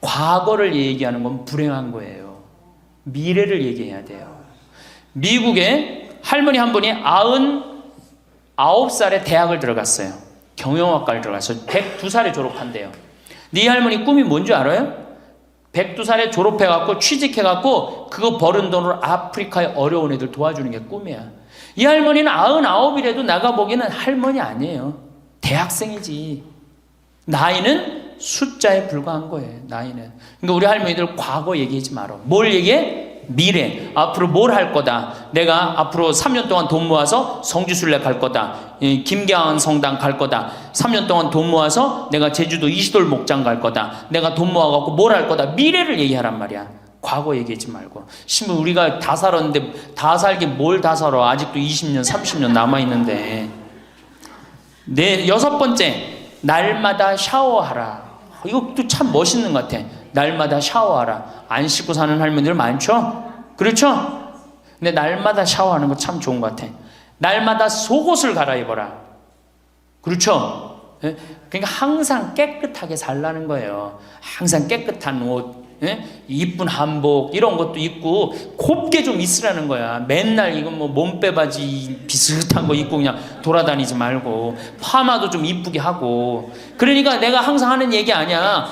과거를 얘기하는 건 불행한 거예요. 미래를 얘기해야 돼요. 미국에 할머니 한 분이 99살에 대학을 들어갔어요. 경영학과를 들어갔어요. 102살에 졸업한대요. 네 할머니 꿈이 뭔지 알아요? 102살에 졸업해갖고 취직해갖고 그거 버는 돈으로 아프리카의 어려운 애들 도와주는 게 꿈이야. 이 할머니는 99이라도 나가 보기에는 할머니 아니에요. 대학생이지. 나이는 숫자에 불과한 거예요. 나이는. 그러니까 우리 할머니들 과거 얘기하지 마라. 뭘 얘기해? 미래. 앞으로 뭘 할 거다. 내가 앞으로 3년 동안 돈 모아서 성지순례 갈 거다. 김계한 성당 갈 거다. 3년 동안 돈 모아서 내가 제주도 이시돌 목장 갈 거다. 내가 돈 모아갖고 뭘 할 거다. 미래를 얘기하란 말이야. 과거 얘기하지 말고. 심지어 우리가 다 살았는데 다 살기 뭘 다 살아. 아직도 20년 30년 남아있는데. 여섯 번째, 날마다 샤워하라. 이것도 참 멋있는 것 같아. 날마다 샤워하라. 안 씻고 사는 할머니들 많죠? 그렇죠? 근데 날마다 샤워하는 거 참 좋은 것 같아. 날마다 속옷을 갈아입어라. 그렇죠? 그러니까 항상 깨끗하게 살라는 거예요. 항상 깨끗한 옷, 이쁜 한복 이런 것도 입고 곱게 좀 있으라는 거야. 맨날 이건 뭐 몸빼바지 비슷한 거 입고 그냥 돌아다니지 말고 파마도 좀 이쁘게 하고. 그러니까 내가 항상 하는 얘기 아니야.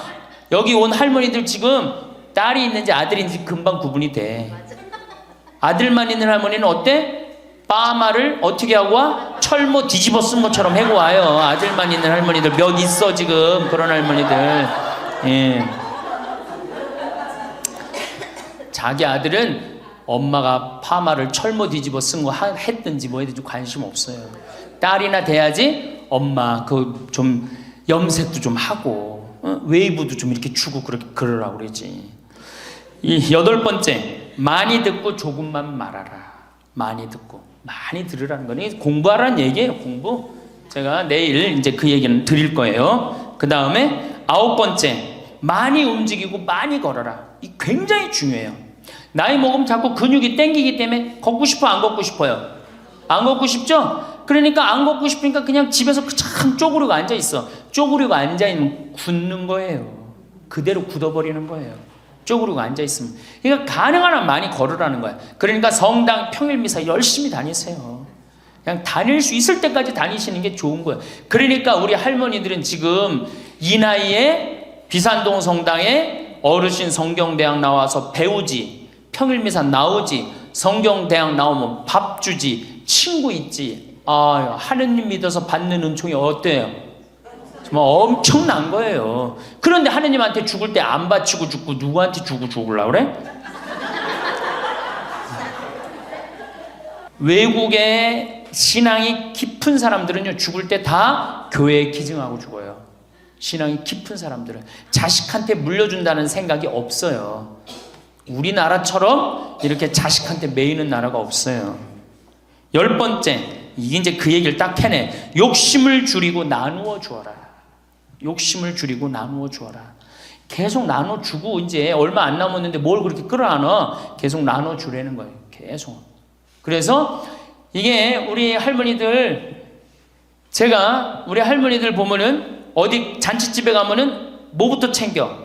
여기 온 할머니들 지금 딸이 있는지 아들이 있는지 금방 구분이 돼. 아들만 있는 할머니는 어때? 파마를 어떻게 하고 와? 철모 뒤집어 쓴 것처럼 해고 와요. 아들만 있는 할머니들 몇 있어 지금 그런 할머니들. 예. 자기 아들은 엄마가 파마를 철모 뒤집어 쓴 거 했든지 뭐 했든지 관심 없어요. 딸이나 돼야지 엄마 그 좀 염색도 좀 하고 웨이브도 좀 이렇게 주고 그러라고 그러지. 이 8번째, 많이 듣고 조금만 말하라. 많이 듣고 많이 들으라는 거니 공부하라는 얘기예요. 공부. 제가 내일 이제 그 얘기는 드릴 거예요. 그 다음에 9번째, 많이 움직이고 많이 걸어라. 이 굉장히 중요해요. 나이 먹으면 자꾸 근육이 땡기기 때문에 걷고 싶어 안 걷고 싶어요? 안 걷고 싶죠? 그러니까 안 걷고 싶으니까 그냥 집에서 참 쪼그리고 앉아있어. 쪼그리고 앉아있으면 굳는 거예요. 그대로 굳어버리는 거예요. 쪼그리고 앉아있으면. 그러니까 가능한 한 많이 걸으라는 거야. 그러니까 성당 평일미사 열심히 다니세요. 그냥 다닐 수 있을 때까지 다니시는 게 좋은 거예요. 그러니까 우리 할머니들은 지금 이 나이에 비산동 성당에 어르신 성경대학 나와서 배우지, 평일미사 나오지, 성경대학 나오면 밥 주지, 친구 있지. 아, 하느님 믿어서 받는 은총이 어때요? 정말 엄청난 거예요. 그런데 하느님한테 죽을 때 안 바치고 죽고 누구한테 주고 죽으려고 그래? 외국의 신앙이 깊은 사람들은요, 죽을 때 다 교회에 기증하고 죽어요. 신앙이 깊은 사람들은 자식한테 물려준다는 생각이 없어요. 우리나라처럼 이렇게 자식한테 매이는 나라가 없어요. 10번째, 이게 이제 그 얘기를 딱 해내. 욕심을 줄이고 나누어 주어라. 욕심을 줄이고 나누어 주어라. 계속 나눠 주고 이제 얼마 안 남았는데 뭘 그렇게 끌어안아? 계속 나눠 주라는 거예요. 계속. 그래서 이게 우리 할머니들, 제가 우리 할머니들 보면은 어디 잔치집에 가면은 뭐부터 챙겨?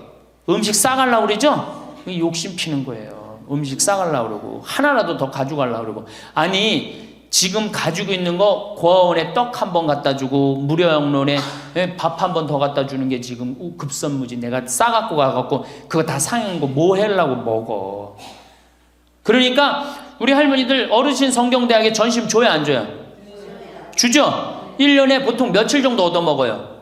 음식 싸가려고 그러죠? 욕심 피는 거예요. 음식 싸가려고 그러고 하나라도 더 가져가려고 그러고. 아니 지금 가지고 있는 거 고아원에 떡 한 번 갖다 주고 무료영론에 밥 한 번 더 갖다 주는 게 지금 급선무지. 내가 싸갖고 가갖고 그거 다 상한 거 뭐 하려고 먹어. 그러니까 우리 할머니들 어르신 성경대학에 전심 줘야 안 줘요? 주죠? 1년에 보통 며칠 정도 얻어먹어요?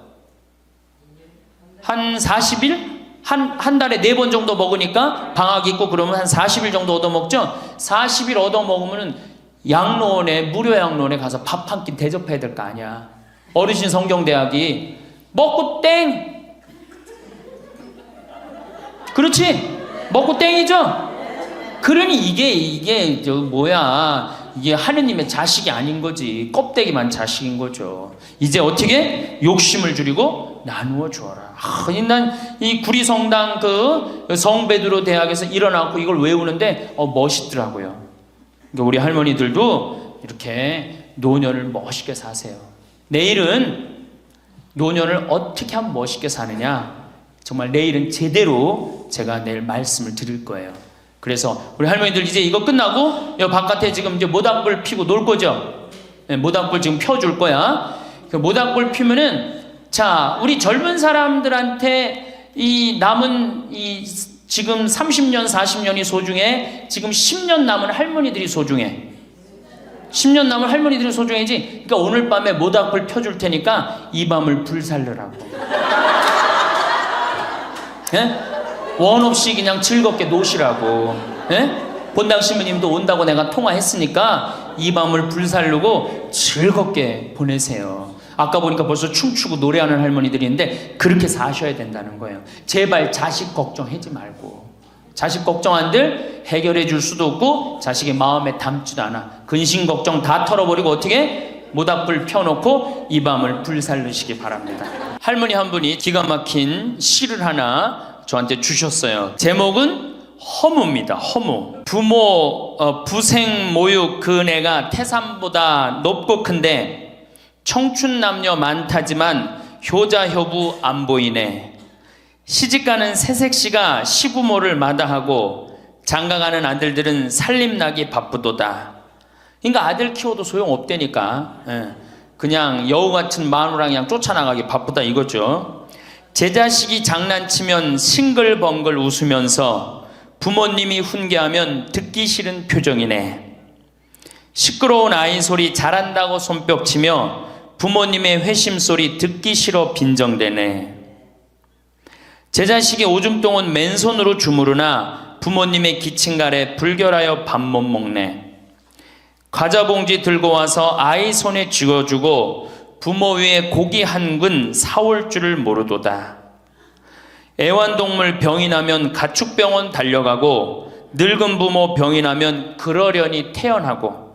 한 40일? 한 달에 4번 정도 먹으니까 방학 있고 그러면 한 40일 정도 얻어먹죠? 40일 얻어먹으면 양로원에, 무료 양로원에 가서 밥 한 끼 대접해야 될 거 아니야. 어르신 성경대학이 먹고 땡! 그렇지? 먹고 땡이죠? 그러니 이게 이게 하느님의 자식이 아닌 거지. 껍데기만 자식인 거죠. 이제 어떻게? 욕심을 줄이고 나누어 주어라. 난 이 구리성당 그 성베드로 대학에서 일어나고 이걸 외우는데 멋있더라고요. 그러니까 우리 할머니들도 이렇게 노년을 멋있게 사세요. 내일은 노년을 어떻게 하면 멋있게 사느냐, 정말 내일은 제대로 제가 내일 말씀을 드릴 거예요. 그래서 우리 할머니들 이제 이거 끝나고 여 바깥에 지금 이제 모닥불 피고 놀 거죠? 네, 모닥불 지금 펴줄 거야. 그 모닥불 피면은, 자, 우리 젊은 사람들한테 이 남은 이 지금 30년, 40년이 소중해? 지금 10년 남은 할머니들이 소중해? 10년 남은 할머니들이 소중해지? 그러니까 오늘 밤에 모닥불 펴줄 테니까 이 밤을 불살르라고. 예? 원 없이 그냥 즐겁게 노시라고. 예? 본당 신부님도 온다고 내가 통화했으니까 이 밤을 불살르고 즐겁게 보내세요. 아까 보니까 벌써 춤추고 노래하는 할머니들이 있는데 그렇게 사셔야 된다는 거예요. 제발 자식 걱정하지 말고. 자식 걱정한들 해결해 줄 수도 없고 자식의 마음에 담지도 않아. 근심 걱정 다 털어버리고 어떻게? 모닥불 펴놓고 이 밤을 불살르시기 바랍니다. 할머니 한 분이 기가 막힌 시를 하나 저한테 주셨어요. 제목은 허무입니다. 허무. 부모 부생 모육 그 은혜가 태산보다 높고 큰데 청춘 남녀 많다지만 효자 효부 안 보이네. 시집가는 새색시가 시부모를 마다하고 장가가는 아들들은 살림나기 바쁘도다. 그러니까 아들 키워도 소용없다니까. 그냥 여우 같은 마누라 그냥 쫓아나가기 바쁘다 이거죠. 제 자식이 장난치면 싱글벙글 웃으면서 부모님이 훈계하면 듣기 싫은 표정이네. 시끄러운 아이 소리 잘한다고 손뼉치며 부모님의 회심 소리 듣기 싫어 빈정대네. 제 자식이 오줌 똥은 맨손으로 주무르나 부모님의 기침갈에 불결하여 밥 못 먹네. 과자 봉지 들고 와서 아이 손에 쥐어주고 부모 위에 고기 한 근 사올 줄을 모르도다. 애완동물 병이 나면 가축병원 달려가고 늙은 부모 병이 나면 그러려니 태어나고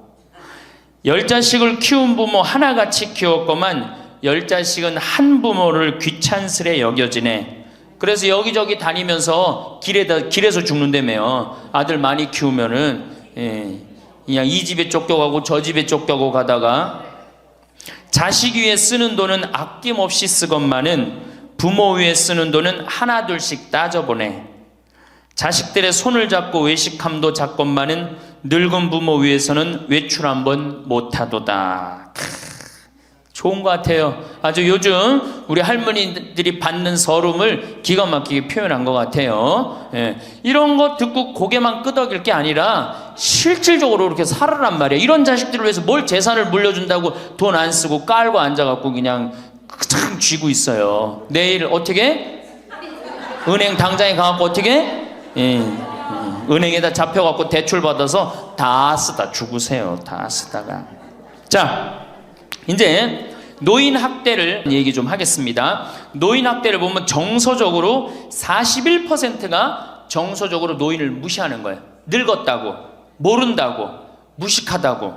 10자식을 키운 부모 하나같이 키웠건만 10자식은 한 부모를 귀찮스레 여겨지네. 그래서 여기저기 다니면서 길에서 죽는다며요. 아들 많이 키우면은 그냥 이 집에 쫓겨가고 저 집에 쫓겨가고 가다가 자식 위에 쓰는 돈은 아낌없이 쓰건만은 부모 위에 쓰는 돈은 하나 둘씩 따져보네. 자식들의 손을 잡고 외식함도 작건만은 늙은 부모 위에서는 외출 한번 못하도다. 좋은 것 같아요. 아주 요즘 우리 할머니들이 받는 서름을 기가 막히게 표현한 것 같아요. 예. 이런 거 듣고 고개만 끄덕일 게 아니라 실질적으로 이렇게 살아란 말이에요. 이런 자식들을 위해서 뭘 재산을 물려준다고 돈 안 쓰고 깔고 앉아갖고 그냥 참 쥐고 있어요. 내일 어떻게? 은행 당장에 가갖고 어떻게? 은행에다 잡혀갖고 대출 받아서 다 쓰다 죽으세요. 다 쓰다가. 자, 이제 노인 학대를 얘기 좀 하겠습니다. 노인 학대를 보면 정서적으로 41%가 정서적으로 노인을 무시하는 거예요. 늙었다고, 모른다고, 무식하다고.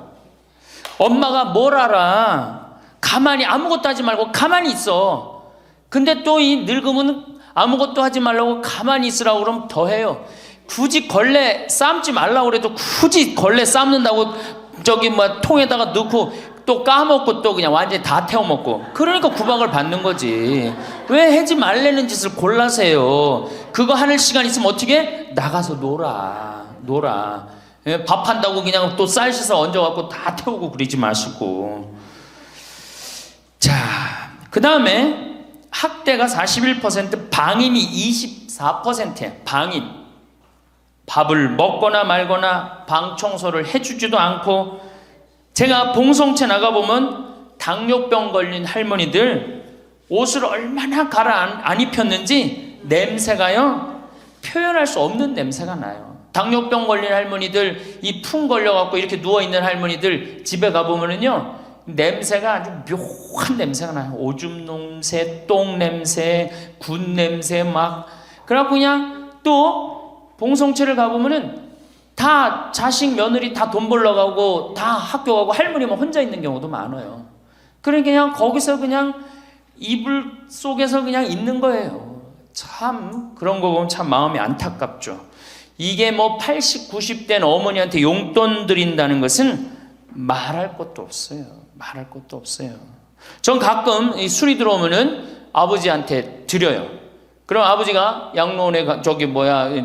엄마가 뭘 알아? 가만히 아무것도 하지 말고 가만히 있어. 근데 또 이 늙으면 아무것도 하지 말라고 가만히 있으라고 그러면 더 해요. 굳이 걸레 삶지 말라고 그래도 굳이 걸레 삶는다고 저기 뭐 통에다가 넣고 또 까먹고 또 그냥 완전히 다 태워먹고. 그러니까 구박을 받는 거지. 왜 하지 말라는 짓을 골라세요. 그거 하는 시간 있으면 어떻게? 나가서 놀아. 밥 한다고 그냥 또 쌀 씻어 얹어갖고 다 태우고 그러지 마시고. 자, 그 다음에 학대가 41%, 방임이 24%예요. 방임. 밥을 먹거나 말거나 방 청소를 해주지도 않고. 제가 봉송체 나가보면 당뇨병 걸린 할머니들 옷을 얼마나 갈아 안 입혔는지 냄새가요, 표현할 수 없는 냄새가 나요. 당뇨병 걸린 할머니들, 이 풍 걸려갖고 이렇게 누워있는 할머니들 집에 가보면은요, 냄새가 아주 묘한 냄새가 나요. 오줌 냄새, 똥 냄새, 군 냄새 막. 그래갖고 그냥 또 봉송체를 가보면은 다 자식 며느리 다 돈 벌러 가고 다 학교 가고 할머니만 혼자 있는 경우도 많아요. 그러니까 그냥 거기서 그냥 이불 속에서 그냥 있는 거예요. 참 그런 거 보면 참 마음이 안타깝죠. 이게 뭐 80, 90된 어머니한테 용돈 드린다는 것은 말할 것도 없어요. 말할 것도 없어요. 전 가끔 이 술이 들어오면은 아버지한테 드려요. 그럼 아버지가 양로원에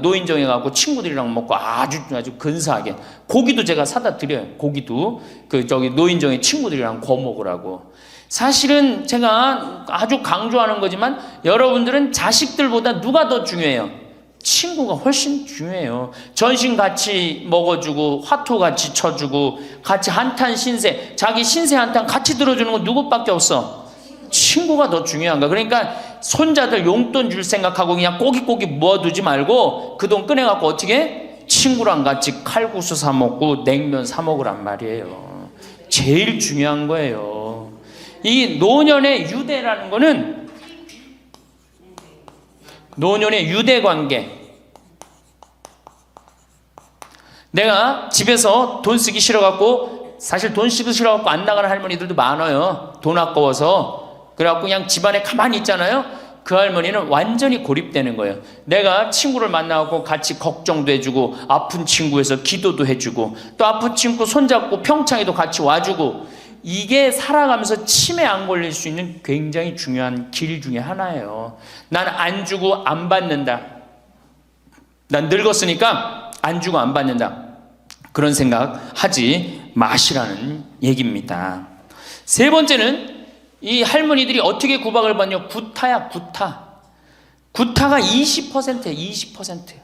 노인정에 가고 친구들이랑 먹고 아주 근사하게 고기도 제가 사다 드려요. 고기도 노인정에 친구들이랑 구워 먹으라고. 사실은 제가 아주 강조하는 거지만 여러분들은 자식들보다 누가 더 중요해요? 친구가 훨씬 중요해요. 전신 같이 먹어주고 화투 같이 쳐주고 같이 한탄 신세, 자기 신세 한탄 같이 들어주는 건 누구밖에 없어? 친구가 더 중요한 거야. 그러니까 손자들 용돈 줄 생각하고 그냥 꼬깃꼬깃 모아두지 말고 그 돈 꺼내갖고 어떻게? 친구랑 같이 칼국수 사 먹고 냉면 사 먹으란 말이에요. 제일 중요한 거예요. 이 노년의 유대라는 거는 노년의 유대 관계. 내가 집에서 돈 쓰기 싫어갖고, 사실 돈 쓰기 싫어갖고 안 나가는 할머니들도 많아요. 돈 아까워서. 그래갖고 그냥 집안에 가만히 있잖아요. 그 할머니는 완전히 고립되는 거예요. 내가 친구를 만나고 같이 걱정도 해주고 아픈 친구에서 기도도 해주고 또 아픈 친구 손잡고 평창에도 같이 와주고, 이게 살아가면서 치매 안 걸릴 수 있는 굉장히 중요한 길 중에 하나예요. 난 안 주고 안 받는다. 난 늙었으니까 안 주고 안 받는다. 그런 생각 하지 마시라는 얘기입니다. 세 번째는 이 할머니들이 어떻게 구박을 받냐? 구타야, 구타. 구타가 20%예요. 20%.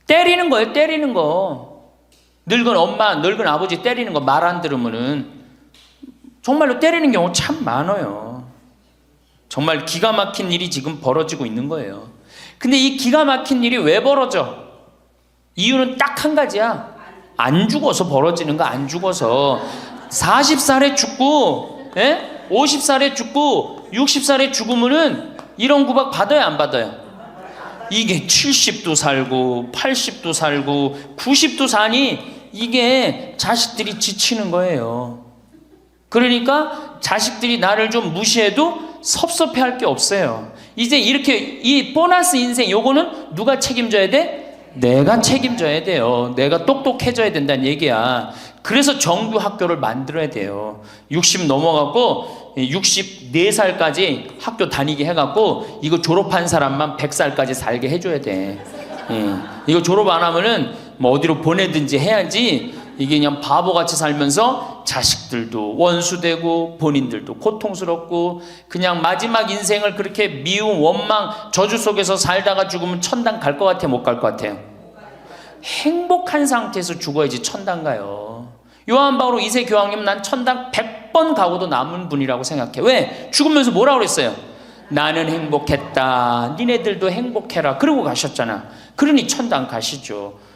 때리는 거예요. 때리는 거. 늙은 엄마, 늙은 아버지 때리는 거 말 안 들으면은 정말로 때리는 경우 참 많아요. 정말 기가 막힌 일이 지금 벌어지고 있는 거예요. 근데 이 기가 막힌 일이 왜 벌어져? 이유는 딱 한 가지야. 안 죽어서 벌어지는 거. 안 죽어서 40살에 죽고 50살에 죽고 60살에 죽으면은 이런 구박 받아요, 안 받아요? 이게 70도 살고 80도 살고 90도 사니 이게 자식들이 지치는 거예요. 그러니까 자식들이 나를 좀 무시해도 섭섭해할 게 없어요. 이제 이렇게 이 보너스 인생 요거는 누가 책임져야 돼? 내가 책임져야 돼요. 내가 똑똑해져야 된다는 얘기야. 그래서 정규 학교를 만들어야 돼요. 60 넘어가고 64살까지 학교 다니게 해갖고 이거 졸업한 사람만 100살까지 살게 해줘야 돼. 이거 졸업 안 하면은 뭐 어디로 보내든지 해야지. 이게 그냥 바보같이 살면서 자식들도 원수되고 본인들도 고통스럽고 그냥 마지막 인생을 그렇게 미움, 원망, 저주 속에서 살다가 죽으면 천당 갈 것 같아요? 못 갈 것 같아요? 행복한 상태에서 죽어야지 천당 가요. 요한 바오로 2세 교황님 난 천당 100번 가고도 남은 분이라고 생각해. 왜? 죽으면서 뭐라고 그랬어요? 나는 행복했다. 니네들도 행복해라. 그러고 가셨잖아. 그러니 천당 가시죠.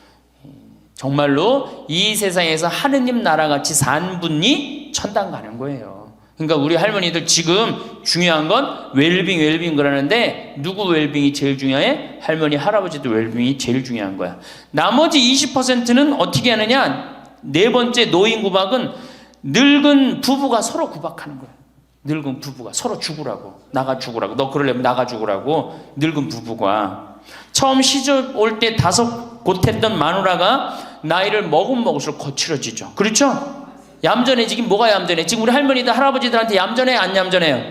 정말로 이 세상에서 하느님 나라같이 산 분이 천당 가는 거예요. 그러니까 우리 할머니들 지금 중요한 건 웰빙 그러는데 누구 웰빙이 제일 중요해? 할머니 할아버지들 웰빙이 제일 중요한 거야. 나머지 20%는 어떻게 하느냐? 네 번째 노인 구박은 늙은 부부가 서로 구박하는 거야. 늙은 부부가 서로 죽으라고, 나가 죽으라고, 너 그러려면 나가 죽으라고. 늙은 부부가 처음 시집 올 때 다소 곧했던 마누라가 나이를 먹을수록 거칠어지죠. 그렇죠? 얌전해지긴 뭐가 얌전해? 지금 우리 할머니들 할아버지들한테 얌전해 안 얌전해요?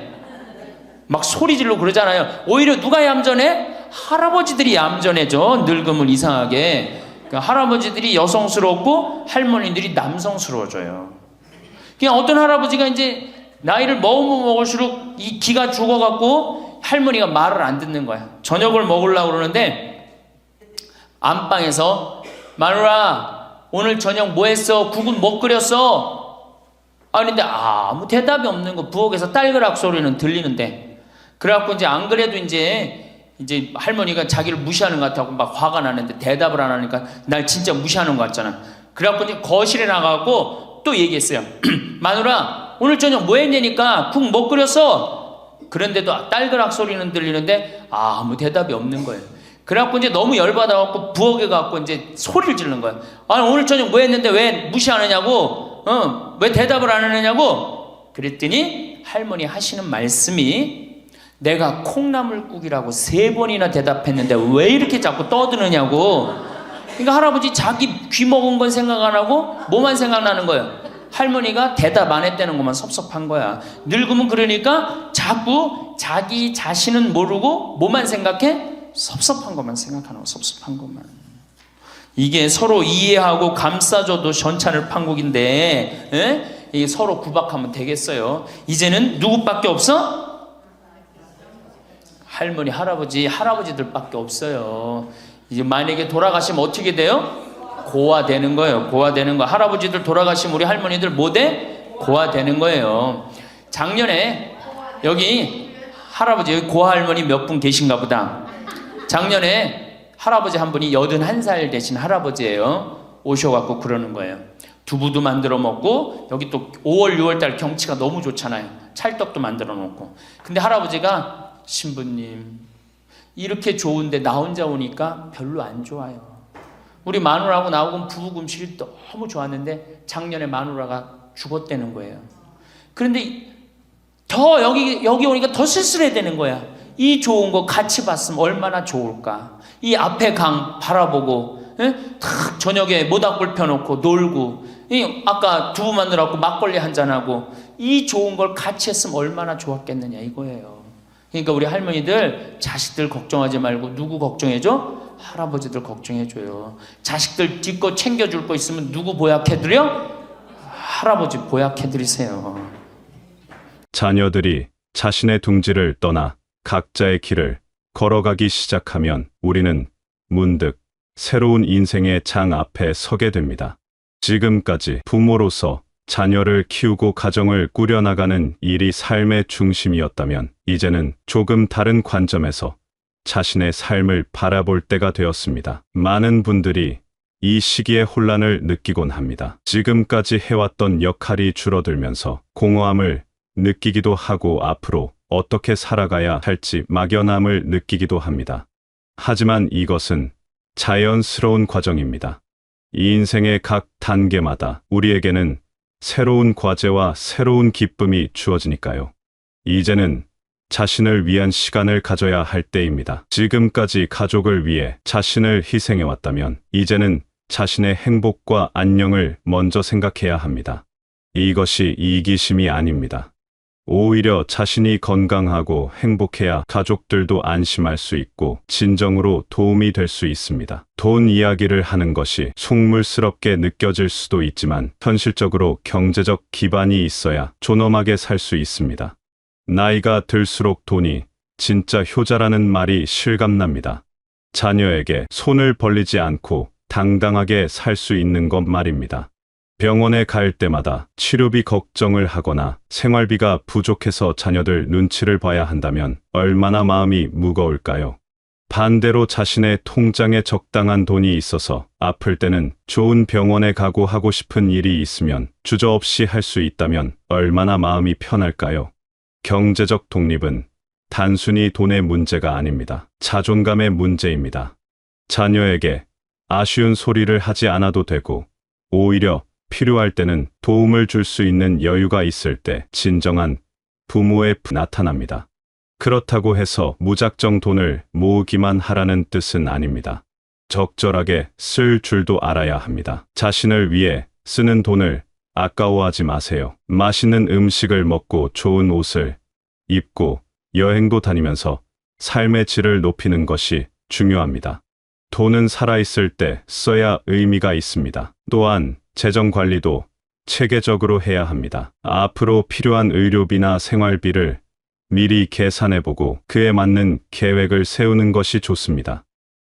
막 소리 지르고 그러잖아요. 오히려 누가 얌전해? 할아버지들이 얌전해져. 늙으면 이상하게. 그러니까 할아버지들이 여성스럽고 할머니들이 남성스러워져요. 그냥 어떤 할아버지가 이제 나이를 먹으면 먹을수록 이 기가 죽어갖고 할머니가 말을 안 듣는 거야. 저녁을 먹으려고 그러는데 안방에서 마누라 오늘 저녁 뭐 했어? 국은 뭐 끓였어? 근데 아무 대답이 없는 거. 부엌에서 딸그락 소리는 들리는데. 그래갖고 이제 안 그래도 이제 할머니가 자기를 무시하는 것 같다고 막 화가 나는데 대답을 안 하니까 날 진짜 무시하는 것 같잖아. 그래갖고 이제 거실에 나가고 또 얘기했어요. 마누라 오늘 저녁 뭐 했냐니까 국 뭐 끓였어? 그런데도 딸그락 소리는 들리는데 아무 대답이 없는 거예요. 그래갖고 이제 너무 열받아갖고 부엌에 가갖고 이제 소리를 지르는 거야. 아니 오늘 저녁 뭐 했는데 왜 무시하느냐고? 왜 대답을 안 하느냐고? 그랬더니 할머니 하시는 말씀이 내가 콩나물국이라고 3번이나 대답했는데 왜 이렇게 자꾸 떠드느냐고. 그러니까 할아버지 자기 귀 먹은 건 생각 안 하고 뭐만 생각나는 거예요. 할머니가 대답 안 했다는 것만 섭섭한 거야. 늙으면 그러니까 자꾸 자기 자신은 모르고 뭐만 생각해? 섭섭한 것만 생각하는 거. 섭섭한 것만. 이게 서로 이해하고 감싸줘도 전찬을 판국인데 이게 서로 구박하면 되겠어요? 이제는 누구밖에 없어? 할머니 할아버지들밖에 없어요. 이제 만약에 돌아가시면 어떻게 돼요? 고아되는 거예요. 고아되는 거. 할아버지들 돌아가시면 우리 할머니들 뭐 돼? 고아되는 거예요. 작년에 여기 할아버지 여기 고아할머니 몇 분 계신가 보다. 작년에 할아버지 한 분이 81살 되신 할아버지예요. 오셔갖고 그러는 거예요. 두부도 만들어 먹고 여기 또 5월 6월달 경치가 너무 좋잖아요. 찰떡도 만들어 놓고. 근데 할아버지가 신부님 이렇게 좋은데 나 혼자 오니까 별로 안 좋아요. 우리 마누라하고 나하고는 부부 금실이 너무 좋았는데 작년에 마누라가 죽었다는 거예요. 그런데 더 여기 오니까 더 쓸쓸해 되는 거야. 이 좋은 거 같이 봤으면 얼마나 좋을까. 이 앞에 강 바라보고 탁 저녁에 모닥불 펴놓고 놀고 아까 두부 만들어갖고 막걸리 한잔하고 이 좋은 걸 같이 했으면 얼마나 좋았겠느냐 이거예요. 그러니까 우리 할머니들 자식들 걱정하지 말고 누구 걱정해줘? 할아버지들 걱정해줘요. 자식들 뒷거 챙겨줄 거 있으면 누구 보약해드려? 할아버지 보약해드리세요. 자녀들이 자신의 둥지를 떠나 각자의 길을 걸어가기 시작하면 우리는 문득 새로운 인생의 장 앞에 서게 됩니다. 지금까지 부모로서 자녀를 키우고 가정을 꾸려나가는 일이 삶의 중심이었다면 이제는 조금 다른 관점에서 자신의 삶을 바라볼 때가 되었습니다. 많은 분들이 이 시기에 혼란을 느끼곤 합니다. 지금까지 해왔던 역할이 줄어들면서 공허함을 느끼기도 하고 앞으로 어떻게 살아가야 할지 막연함을 느끼기도 합니다. 하지만 이것은 자연스러운 과정입니다. 이 인생의 각 단계마다 우리에게는 새로운 과제와 새로운 기쁨이 주어지니까요. 이제는 자신을 위한 시간을 가져야 할 때입니다. 지금까지 가족을 위해 자신을 희생해왔다면 이제는 자신의 행복과 안녕을 먼저 생각해야 합니다. 이것이 이기심이 아닙니다. 오히려 자신이 건강하고 행복해야 가족들도 안심할 수 있고 진정으로 도움이 될 수 있습니다. 돈 이야기를 하는 것이 속물스럽게 느껴질 수도 있지만 현실적으로 경제적 기반이 있어야 존엄하게 살 수 있습니다. 나이가 들수록 돈이 진짜 효자라는 말이 실감납니다. 자녀에게 손을 벌리지 않고 당당하게 살 수 있는 것 말입니다. 병원에 갈 때마다 치료비 걱정을 하거나 생활비가 부족해서 자녀들 눈치를 봐야 한다면 얼마나 마음이 무거울까요? 반대로 자신의 통장에 적당한 돈이 있어서 아플 때는 좋은 병원에 가고 하고 싶은 일이 있으면 주저없이 할 수 있다면 얼마나 마음이 편할까요? 경제적 독립은 단순히 돈의 문제가 아닙니다. 자존감의 문제입니다. 자녀에게 아쉬운 소리를 하지 않아도 되고 오히려 필요할 때는 도움을 줄 수 있는 여유가 있을 때 진정한 부모의 나타납니다. 그렇다고 해서 무작정 돈을 모으기만 하라는 뜻은 아닙니다. 적절하게 쓸 줄도 알아야 합니다. 자신을 위해 쓰는 돈을 아까워하지 마세요. 맛있는 음식을 먹고 좋은 옷을 입고 여행도 다니면서 삶의 질을 높이는 것이 중요합니다. 돈은 살아있을 때 써야 의미가 있습니다. 또한 재정 관리도 체계적으로 해야 합니다. 앞으로 필요한 의료비나 생활비를 미리 계산해보고 그에 맞는 계획을 세우는 것이 좋습니다.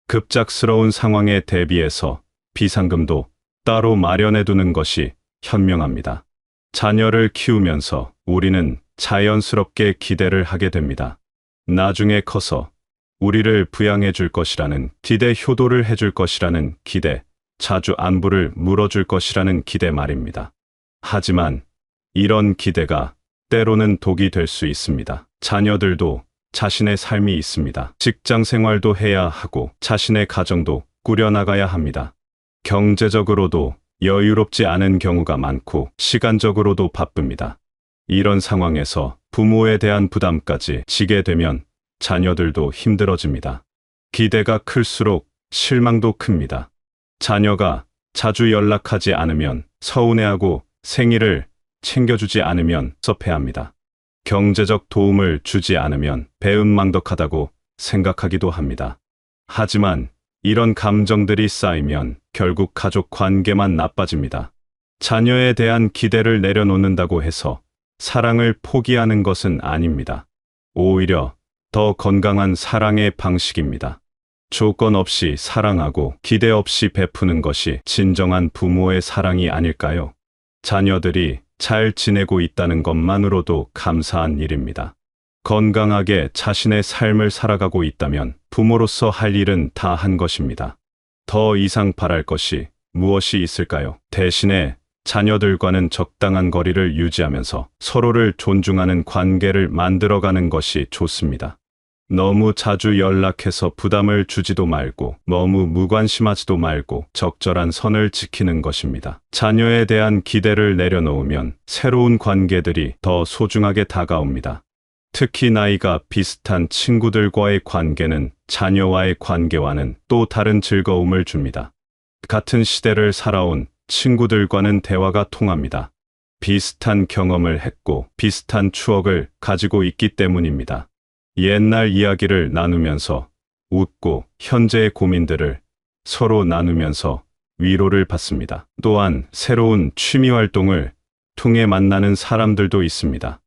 급작스러운 상황에 대비해서 비상금도 따로 마련해두는 것이 현명합니다. 자녀를 키우면서 우리는 자연스럽게 기대를 하게 됩니다. 나중에 커서 우리를 부양해 줄 것이라는 기대, 효도를 해줄 것이라는 기대, 자주 안부를 물어줄 것이라는 기대 말입니다. 하지만 이런 기대가 때로는 독이 될 수 있습니다. 자녀들도 자신의 삶이 있습니다. 직장 생활도 해야 하고 자신의 가정도 꾸려나가야 합니다. 경제적으로도 여유롭지 않은 경우가 많고 시간적으로도 바쁩니다. 이런 상황에서 부모에 대한 부담까지 지게 되면 자녀들도 힘들어집니다. 기대가 클수록 실망도 큽니다. 자녀가 자주 연락하지 않으면 서운해하고 생일을 챙겨주지 않으면 섭해합니다. 경제적 도움을 주지 않으면 배은망덕하다고 생각하기도 합니다. 하지만 이런 감정들이 쌓이면 결국 가족 관계만 나빠집니다. 자녀에 대한 기대를 내려놓는다고 해서 사랑을 포기하는 것은 아닙니다. 오히려 더 건강한 사랑의 방식입니다. 조건 없이 사랑하고 기대 없이 베푸는 것이 진정한 부모의 사랑이 아닐까요? 자녀들이 잘 지내고 있다는 것만으로도 감사한 일입니다. 건강하게 자신의 삶을 살아가고 있다면 부모로서 할 일은 다 한 것입니다. 더 이상 바랄 것이 무엇이 있을까요? 대신에 자녀들과는 적당한 거리를 유지하면서 서로를 존중하는 관계를 만들어가는 것이 좋습니다. 너무 자주 연락해서 부담을 주지도 말고 너무 무관심하지도 말고 적절한 선을 지키는 것입니다. 자녀에 대한 기대를 내려놓으면 새로운 관계들이 더 소중하게 다가옵니다. 특히 나이가 비슷한 친구들과의 관계는 자녀와의 관계와는 또 다른 즐거움을 줍니다. 같은 시대를 살아온 친구들과는 대화가 통합니다. 비슷한 경험을 했고 비슷한 추억을 가지고 있기 때문입니다. 옛날 이야기를 나누면서 웃고 현재의 고민들을 서로 나누면서 위로를 받습니다. 또한 새로운 취미 활동을 통해 만나는 사람들도 있습니다.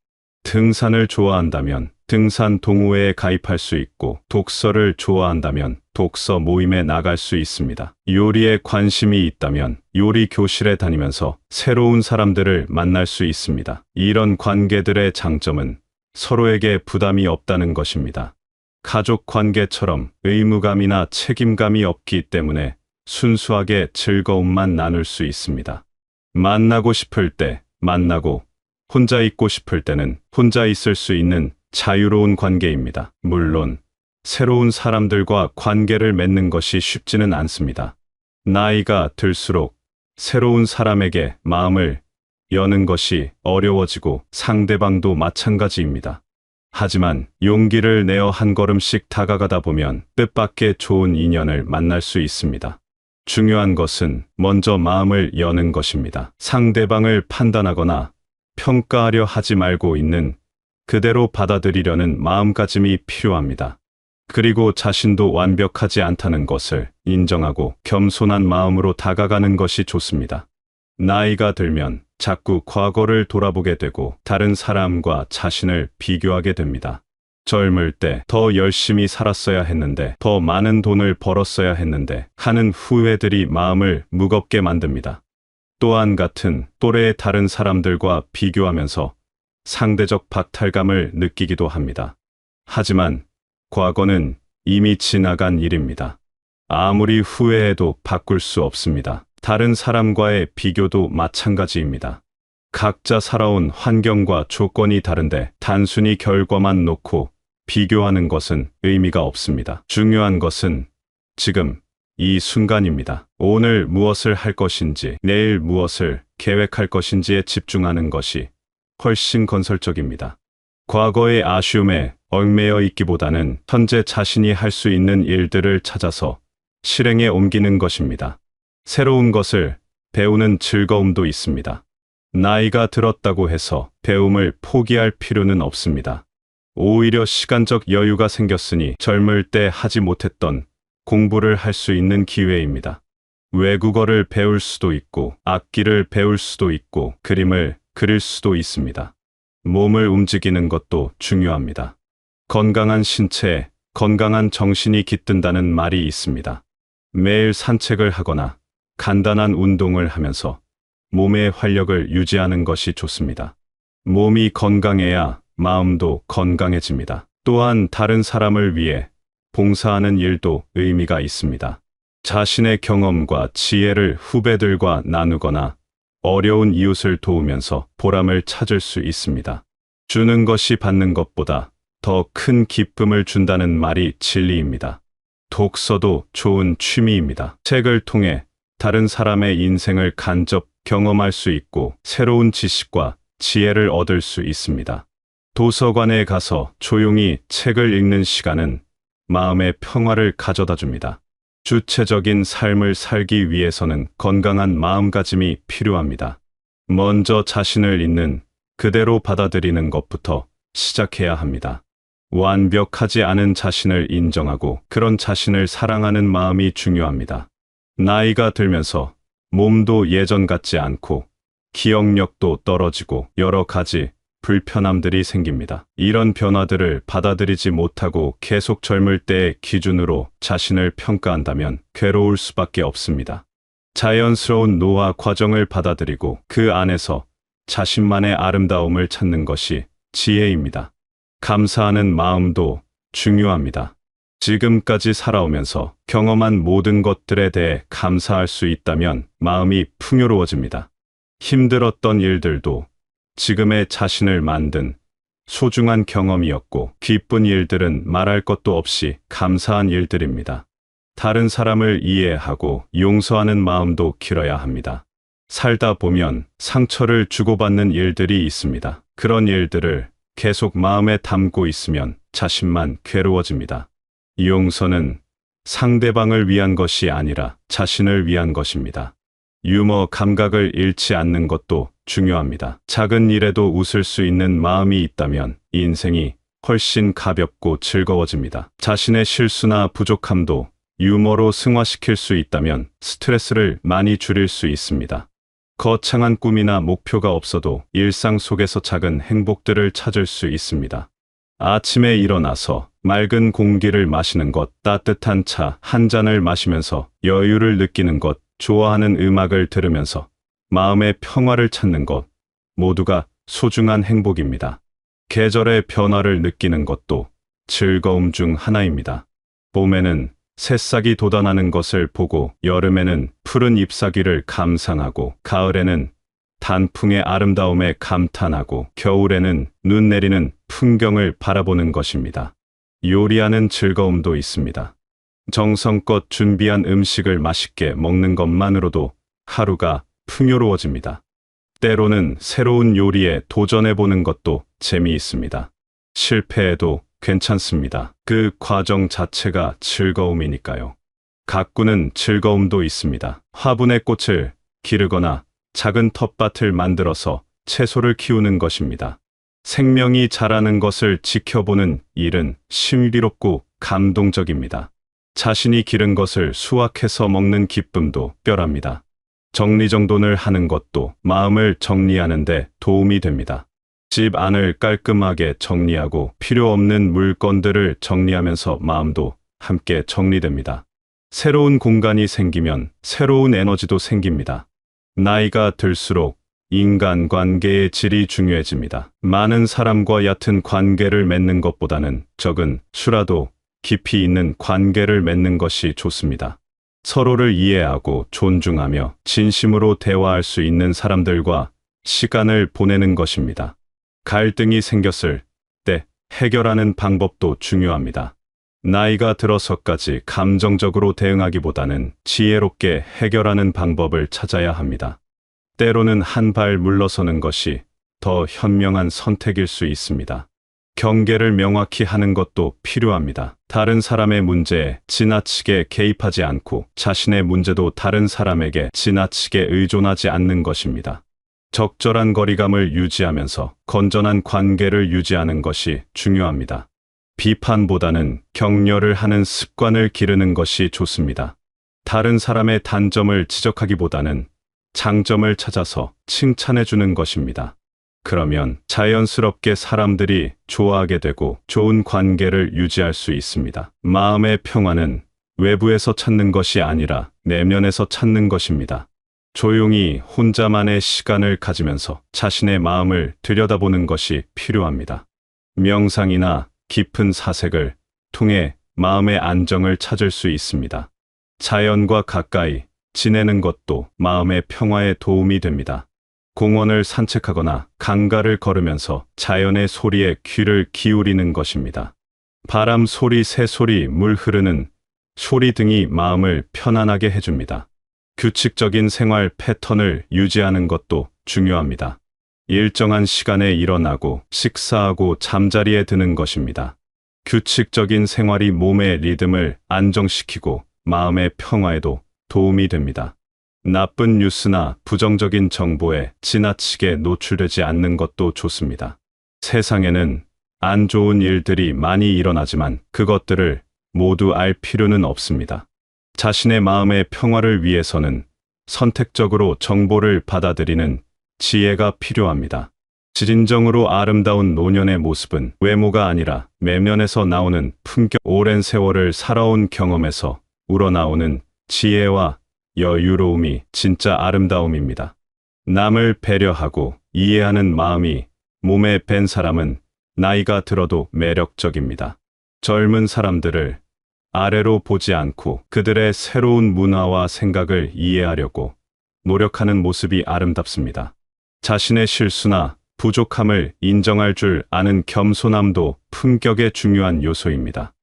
등산을 좋아한다면 등산 동호회에 가입할 수 있고, 독서를 좋아한다면 독서 모임에 나갈 수 있습니다. 요리에 관심이 있다면 요리 교실에 다니면서 새로운 사람들을 만날 수 있습니다. 이런 관계들의 장점은 서로에게 부담이 없다는 것입니다. 가족 관계처럼 의무감이나 책임감이 없기 때문에 순수하게 즐거움만 나눌 수 있습니다. 만나고 싶을 때 만나고, 혼자 있고 싶을 때는 혼자 있을 수 있는 자유로운 관계입니다. 물론 새로운 사람들과 관계를 맺는 것이 쉽지는 않습니다. 나이가 들수록 새로운 사람에게 마음을 여는 것이 어려워지고 상대방도 마찬가지입니다. 하지만 용기를 내어 한 걸음씩 다가가다 보면 뜻밖의 좋은 인연을 만날 수 있습니다. 중요한 것은 먼저 마음을 여는 것입니다. 상대방을 판단하거나 평가하려 하지 말고 있는 그대로 받아들이려는 마음가짐이 필요합니다. 그리고 자신도 완벽하지 않다는 것을 인정하고 겸손한 마음으로 다가가는 것이 좋습니다. 나이가 들면 자꾸 과거를 돌아보게 되고 다른 사람과 자신을 비교하게 됩니다. 젊을 때 더 열심히 살았어야 했는데, 더 많은 돈을 벌었어야 했는데 하는 후회들이 마음을 무겁게 만듭니다. 또한 같은 또래의 다른 사람들과 비교하면서 상대적 박탈감을 느끼기도 합니다. 하지만 과거는 이미 지나간 일입니다. 아무리 후회해도 바꿀 수 없습니다. 다른 사람과의 비교도 마찬가지입니다. 각자 살아온 환경과 조건이 다른데 단순히 결과만 놓고 비교하는 것은 의미가 없습니다. 중요한 것은 지금 이 순간입니다. 오늘 무엇을 할 것인지, 내일 무엇을 계획할 것인지에 집중하는 것이 훨씬 건설적입니다. 과거의 아쉬움에 얽매여 있기보다는 현재 자신이 할 수 있는 일들을 찾아서 실행에 옮기는 것입니다. 새로운 것을 배우는 즐거움도 있습니다. 나이가 들었다고 해서 배움을 포기할 필요는 없습니다. 오히려 시간적 여유가 생겼으니 젊을 때 하지 못했던 공부를 할 수 있는 기회입니다. 외국어를 배울 수도 있고, 악기를 배울 수도 있고, 그림을 그릴 수도 있습니다. 몸을 움직이는 것도 중요합니다. 건강한 신체에 건강한 정신이 깃든다는 말이 있습니다. 매일 산책을 하거나 간단한 운동을 하면서 몸의 활력을 유지하는 것이 좋습니다. 몸이 건강해야 마음도 건강해집니다. 또한 다른 사람을 위해 봉사하는 일도 의미가 있습니다. 자신의 경험과 지혜를 후배들과 나누거나 어려운 이웃을 도우면서 보람을 찾을 수 있습니다. 주는 것이 받는 것보다 더 큰 기쁨을 준다는 말이 진리입니다. 독서도 좋은 취미입니다. 책을 통해 다른 사람의 인생을 간접 경험할 수 있고 새로운 지식과 지혜를 얻을 수 있습니다. 도서관에 가서 조용히 책을 읽는 시간은 마음의 평화를 가져다 줍니다. 주체적인 삶을 살기 위해서는 건강한 마음가짐이 필요합니다. 먼저 자신을 있는 그대로 받아들이는 것부터 시작해야 합니다. 완벽하지 않은 자신을 인정하고 그런 자신을 사랑하는 마음이 중요합니다. 나이가 들면서 몸도 예전 같지 않고 기억력도 떨어지고 여러 가지 불편함들이 생깁니다. 이런 변화들을 받아들이지 못하고 계속 젊을 때의 기준으로 자신을 평가한다면 괴로울 수밖에 없습니다. 자연스러운 노화 과정을 받아들이고 그 안에서 자신만의 아름다움을 찾는 것이 지혜입니다. 감사하는 마음도 중요합니다. 지금까지 살아오면서 경험한 모든 것들에 대해 감사할 수 있다면 마음이 풍요로워집니다. 힘들었던 일들도 지금의 자신을 만든 소중한 경험이었고, 기쁜 일들은 말할 것도 없이 감사한 일들입니다. 다른 사람을 이해하고 용서하는 마음도 길어야 합니다. 살다 보면 상처를 주고받는 일들이 있습니다. 그런 일들을 계속 마음에 담고 있으면 자신만 괴로워집니다. 용서는 상대방을 위한 것이 아니라 자신을 위한 것입니다. 유머 감각을 잃지 않는 것도 중요합니다. 작은 일에도 웃을 수 있는 마음이 있다면 인생이 훨씬 가볍고 즐거워집니다. 자신의 실수나 부족함도 유머로 승화시킬 수 있다면 스트레스를 많이 줄일 수 있습니다. 거창한 꿈이나 목표가 없어도 일상 속에서 작은 행복들을 찾을 수 있습니다. 아침에 일어나서 맑은 공기를 마시는 것, 따뜻한 차 한 잔을 마시면서 여유를 느끼는 것, 좋아하는 음악을 들으면서 마음의 평화를 찾는 것, 모두가 소중한 행복입니다. 계절의 변화를 느끼는 것도 즐거움 중 하나입니다. 봄에는 새싹이 돋아나는 것을 보고, 여름에는 푸른 잎사귀를 감상하고, 가을에는 단풍의 아름다움에 감탄하고, 겨울에는 눈 내리는 풍경을 바라보는 것입니다. 요리하는 즐거움도 있습니다. 정성껏 준비한 음식을 맛있게 먹는 것만으로도 하루가 풍요로워집니다. 때로는 새로운 요리에 도전해보는 것도 재미있습니다. 실패해도 괜찮습니다. 그 과정 자체가 즐거움이니까요. 가꾸는 즐거움도 있습니다. 화분의 꽃을 기르거나 작은 텃밭을 만들어서 채소를 키우는 것입니다. 생명이 자라는 것을 지켜보는 일은 신비롭고 감동적입니다. 자신이 기른 것을 수확해서 먹는 기쁨도 특별합니다. 정리정돈을 하는 것도 마음을 정리하는 데 도움이 됩니다. 집 안을 깔끔하게 정리하고 필요 없는 물건들을 정리하면서 마음도 함께 정리됩니다. 새로운 공간이 생기면 새로운 에너지도 생깁니다. 나이가 들수록 인간관계의 질이 중요해집니다. 많은 사람과 얕은 관계를 맺는 것보다는 적은 수라도 깊이 있는 관계를 맺는 것이 좋습니다. 서로를 이해하고 존중하며 진심으로 대화할 수 있는 사람들과 시간을 보내는 것입니다. 갈등이 생겼을 때 해결하는 방법도 중요합니다. 나이가 들어서까지 감정적으로 대응하기보다는 지혜롭게 해결하는 방법을 찾아야 합니다. 때로는 한 발 물러서는 것이 더 현명한 선택일 수 있습니다. 경계를 명확히 하는 것도 필요합니다. 다른 사람의 문제에 지나치게 개입하지 않고 자신의 문제도 다른 사람에게 지나치게 의존하지 않는 것입니다. 적절한 거리감을 유지하면서 건전한 관계를 유지하는 것이 중요합니다. 비판보다는 격려를 하는 습관을 기르는 것이 좋습니다. 다른 사람의 단점을 지적하기보다는 장점을 찾아서 칭찬해 주는 것입니다. 그러면 자연스럽게 사람들이 좋아하게 되고 좋은 관계를 유지할 수 있습니다. 마음의 평화는 외부에서 찾는 것이 아니라 내면에서 찾는 것입니다. 조용히 혼자만의 시간을 가지면서 자신의 마음을 들여다보는 것이 필요합니다. 명상이나 깊은 사색을 통해 마음의 안정을 찾을 수 있습니다. 자연과 가까이 지내는 것도 마음의 평화에 도움이 됩니다. 공원을 산책하거나 강가를 걸으면서 자연의 소리에 귀를 기울이는 것입니다. 바람 소리, 새 소리, 물 흐르는 소리 등이 마음을 편안하게 해줍니다. 규칙적인 생활 패턴을 유지하는 것도 중요합니다. 일정한 시간에 일어나고 식사하고 잠자리에 드는 것입니다. 규칙적인 생활이 몸의 리듬을 안정시키고 마음의 평화에도 도움이 됩니다. 나쁜 뉴스나 부정적인 정보에 지나치게 노출되지 않는 것도 좋습니다. 세상에는 안 좋은 일들이 많이 일어나지만 그것들을 모두 알 필요는 없습니다. 자신의 마음의 평화를 위해서는 선택적으로 정보를 받아들이는 지혜가 필요합니다. 진정으로 아름다운 노년의 모습은 외모가 아니라 내면에서 나오는 품격, 오랜 세월을 살아온 경험에서 우러나오는 지혜와 여유로움이 진짜 아름다움입니다. 남을 배려하고 이해하는 마음이 몸에 밴 사람은 나이가 들어도 매력적입니다. 젊은 사람들을 아래로 보지 않고 그들의 새로운 문화와 생각을 이해하려고 노력하는 모습이 아름답습니다. 자신의 실수나 부족함을 인정할 줄 아는 겸손함도 품격의 중요한 요소입니다.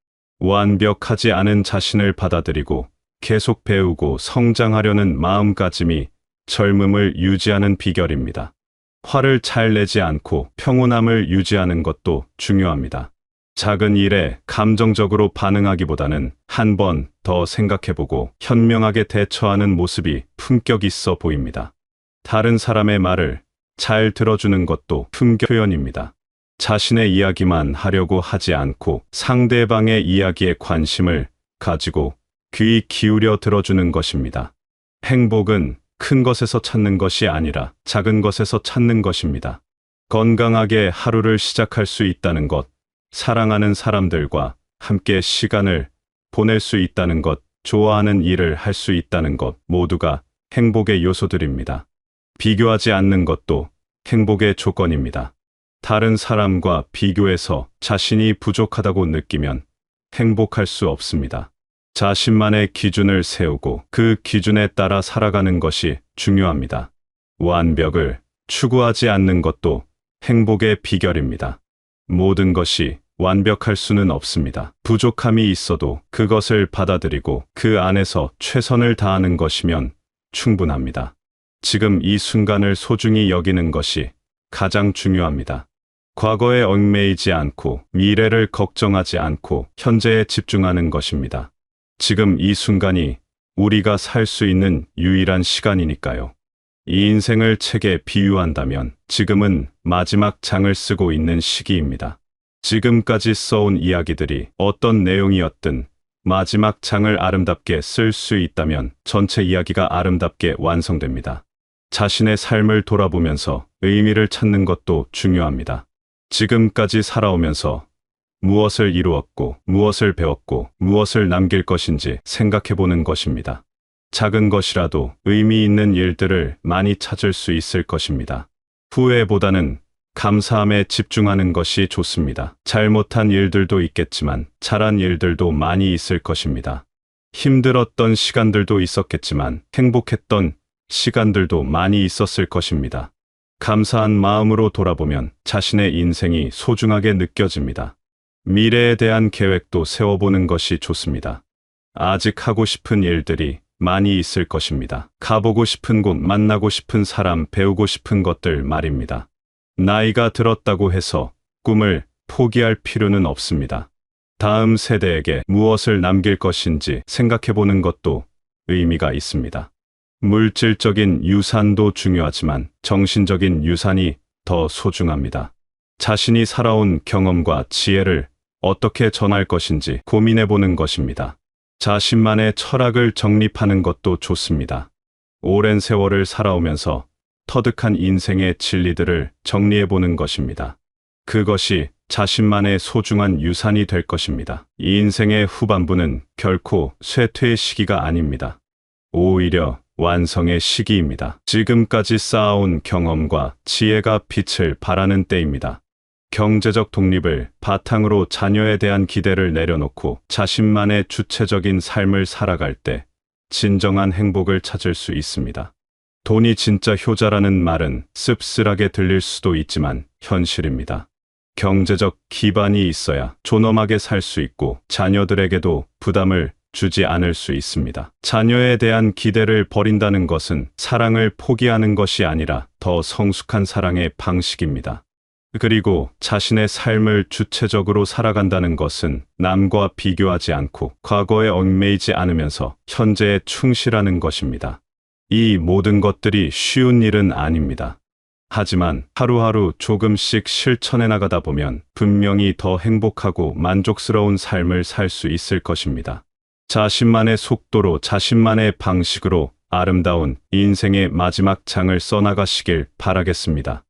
완벽하지 않은 자신을 받아들이고 계속 배우고 성장하려는 마음가짐이 젊음을 유지하는 비결입니다. 화를 잘 내지 않고 평온함을 유지하는 것도 중요합니다. 작은 일에 감정적으로 반응하기보다는 한 번 더 생각해보고 현명하게 대처하는 모습이 품격 있어 보입니다. 다른 사람의 말을 잘 들어주는 것도 품격 표현입니다. 자신의 이야기만 하려고 하지 않고 상대방의 이야기에 관심을 가지고 귀 기울여 들어주는 것입니다. 행복은 큰 것에서 찾는 것이 아니라 작은 것에서 찾는 것입니다. 건강하게 하루를 시작할 수 있다는 것, 사랑하는 사람들과 함께 시간을 보낼 수 있다는 것, 좋아하는 일을 할 수 있다는 것 모두가 행복의 요소들입니다. 비교하지 않는 것도 행복의 조건입니다. 다른 사람과 비교해서 자신이 부족하다고 느끼면 행복할 수 없습니다. 자신만의 기준을 세우고 그 기준에 따라 살아가는 것이 중요합니다. 완벽을 추구하지 않는 것도 행복의 비결입니다. 모든 것이 완벽할 수는 없습니다. 부족함이 있어도 그것을 받아들이고 그 안에서 최선을 다하는 것이면 충분합니다. 지금 이 순간을 소중히 여기는 것이 가장 중요합니다. 과거에 얽매이지 않고 미래를 걱정하지 않고 현재에 집중하는 것입니다. 지금 이 순간이 우리가 살 수 있는 유일한 시간이니까요. 이 인생을 책에 비유한다면 지금은 마지막 장을 쓰고 있는 시기입니다. 지금까지 써온 이야기들이 어떤 내용이었든 마지막 장을 아름답게 쓸 수 있다면 전체 이야기가 아름답게 완성됩니다. 자신의 삶을 돌아보면서 의미를 찾는 것도 중요합니다. 지금까지 살아오면서 무엇을 이루었고, 무엇을 배웠고, 무엇을 남길 것인지 생각해보는 것입니다. 작은 것이라도 의미 있는 일들을 많이 찾을 수 있을 것입니다. 후회보다는 감사함에 집중하는 것이 좋습니다. 잘못한 일들도 있겠지만 잘한 일들도 많이 있을 것입니다. 힘들었던 시간들도 있었겠지만 행복했던 시간들도 많이 있었을 것입니다. 감사한 마음으로 돌아보면 자신의 인생이 소중하게 느껴집니다. 미래에 대한 계획도 세워보는 것이 좋습니다. 아직 하고 싶은 일들이 많이 있을 것입니다. 가보고 싶은 곳, 만나고 싶은 사람, 배우고 싶은 것들 말입니다. 나이가 들었다고 해서 꿈을 포기할 필요는 없습니다. 다음 세대에게 무엇을 남길 것인지 생각해보는 것도 의미가 있습니다. 물질적인 유산도 중요하지만 정신적인 유산이 더 소중합니다. 자신이 살아온 경험과 지혜를 어떻게 전할 것인지 고민해보는 것입니다. 자신만의 철학을 정립하는 것도 좋습니다. 오랜 세월을 살아오면서 터득한 인생의 진리들을 정리해보는 것입니다. 그것이 자신만의 소중한 유산이 될 것입니다. 이 인생의 후반부는 결코 쇠퇴의 시기가 아닙니다. 오히려 완성의 시기입니다. 지금까지 쌓아온 경험과 지혜가 빛을 발하는 때입니다. 경제적 독립을 바탕으로 자녀에 대한 기대를 내려놓고 자신만의 주체적인 삶을 살아갈 때 진정한 행복을 찾을 수 있습니다. 돈이 진짜 효자라는 말은 씁쓸하게 들릴 수도 있지만 현실입니다. 경제적 기반이 있어야 존엄하게 살 수 있고 자녀들에게도 부담을 주지 않을 수 있습니다. 자녀에 대한 기대를 버린다는 것은 사랑을 포기하는 것이 아니라 더 성숙한 사랑의 방식입니다. 그리고 자신의 삶을 주체적으로 살아간다는 것은 남과 비교하지 않고 과거에 얽매이지 않으면서 현재에 충실하는 것입니다. 이 모든 것들이 쉬운 일은 아닙니다. 하지만 하루하루 조금씩 실천해 나가다 보면 분명히 더 행복하고 만족스러운 삶을 살 수 있을 것입니다. 자신만의 속도로 자신만의 방식으로 아름다운 인생의 마지막 장을 써나가시길 바라겠습니다.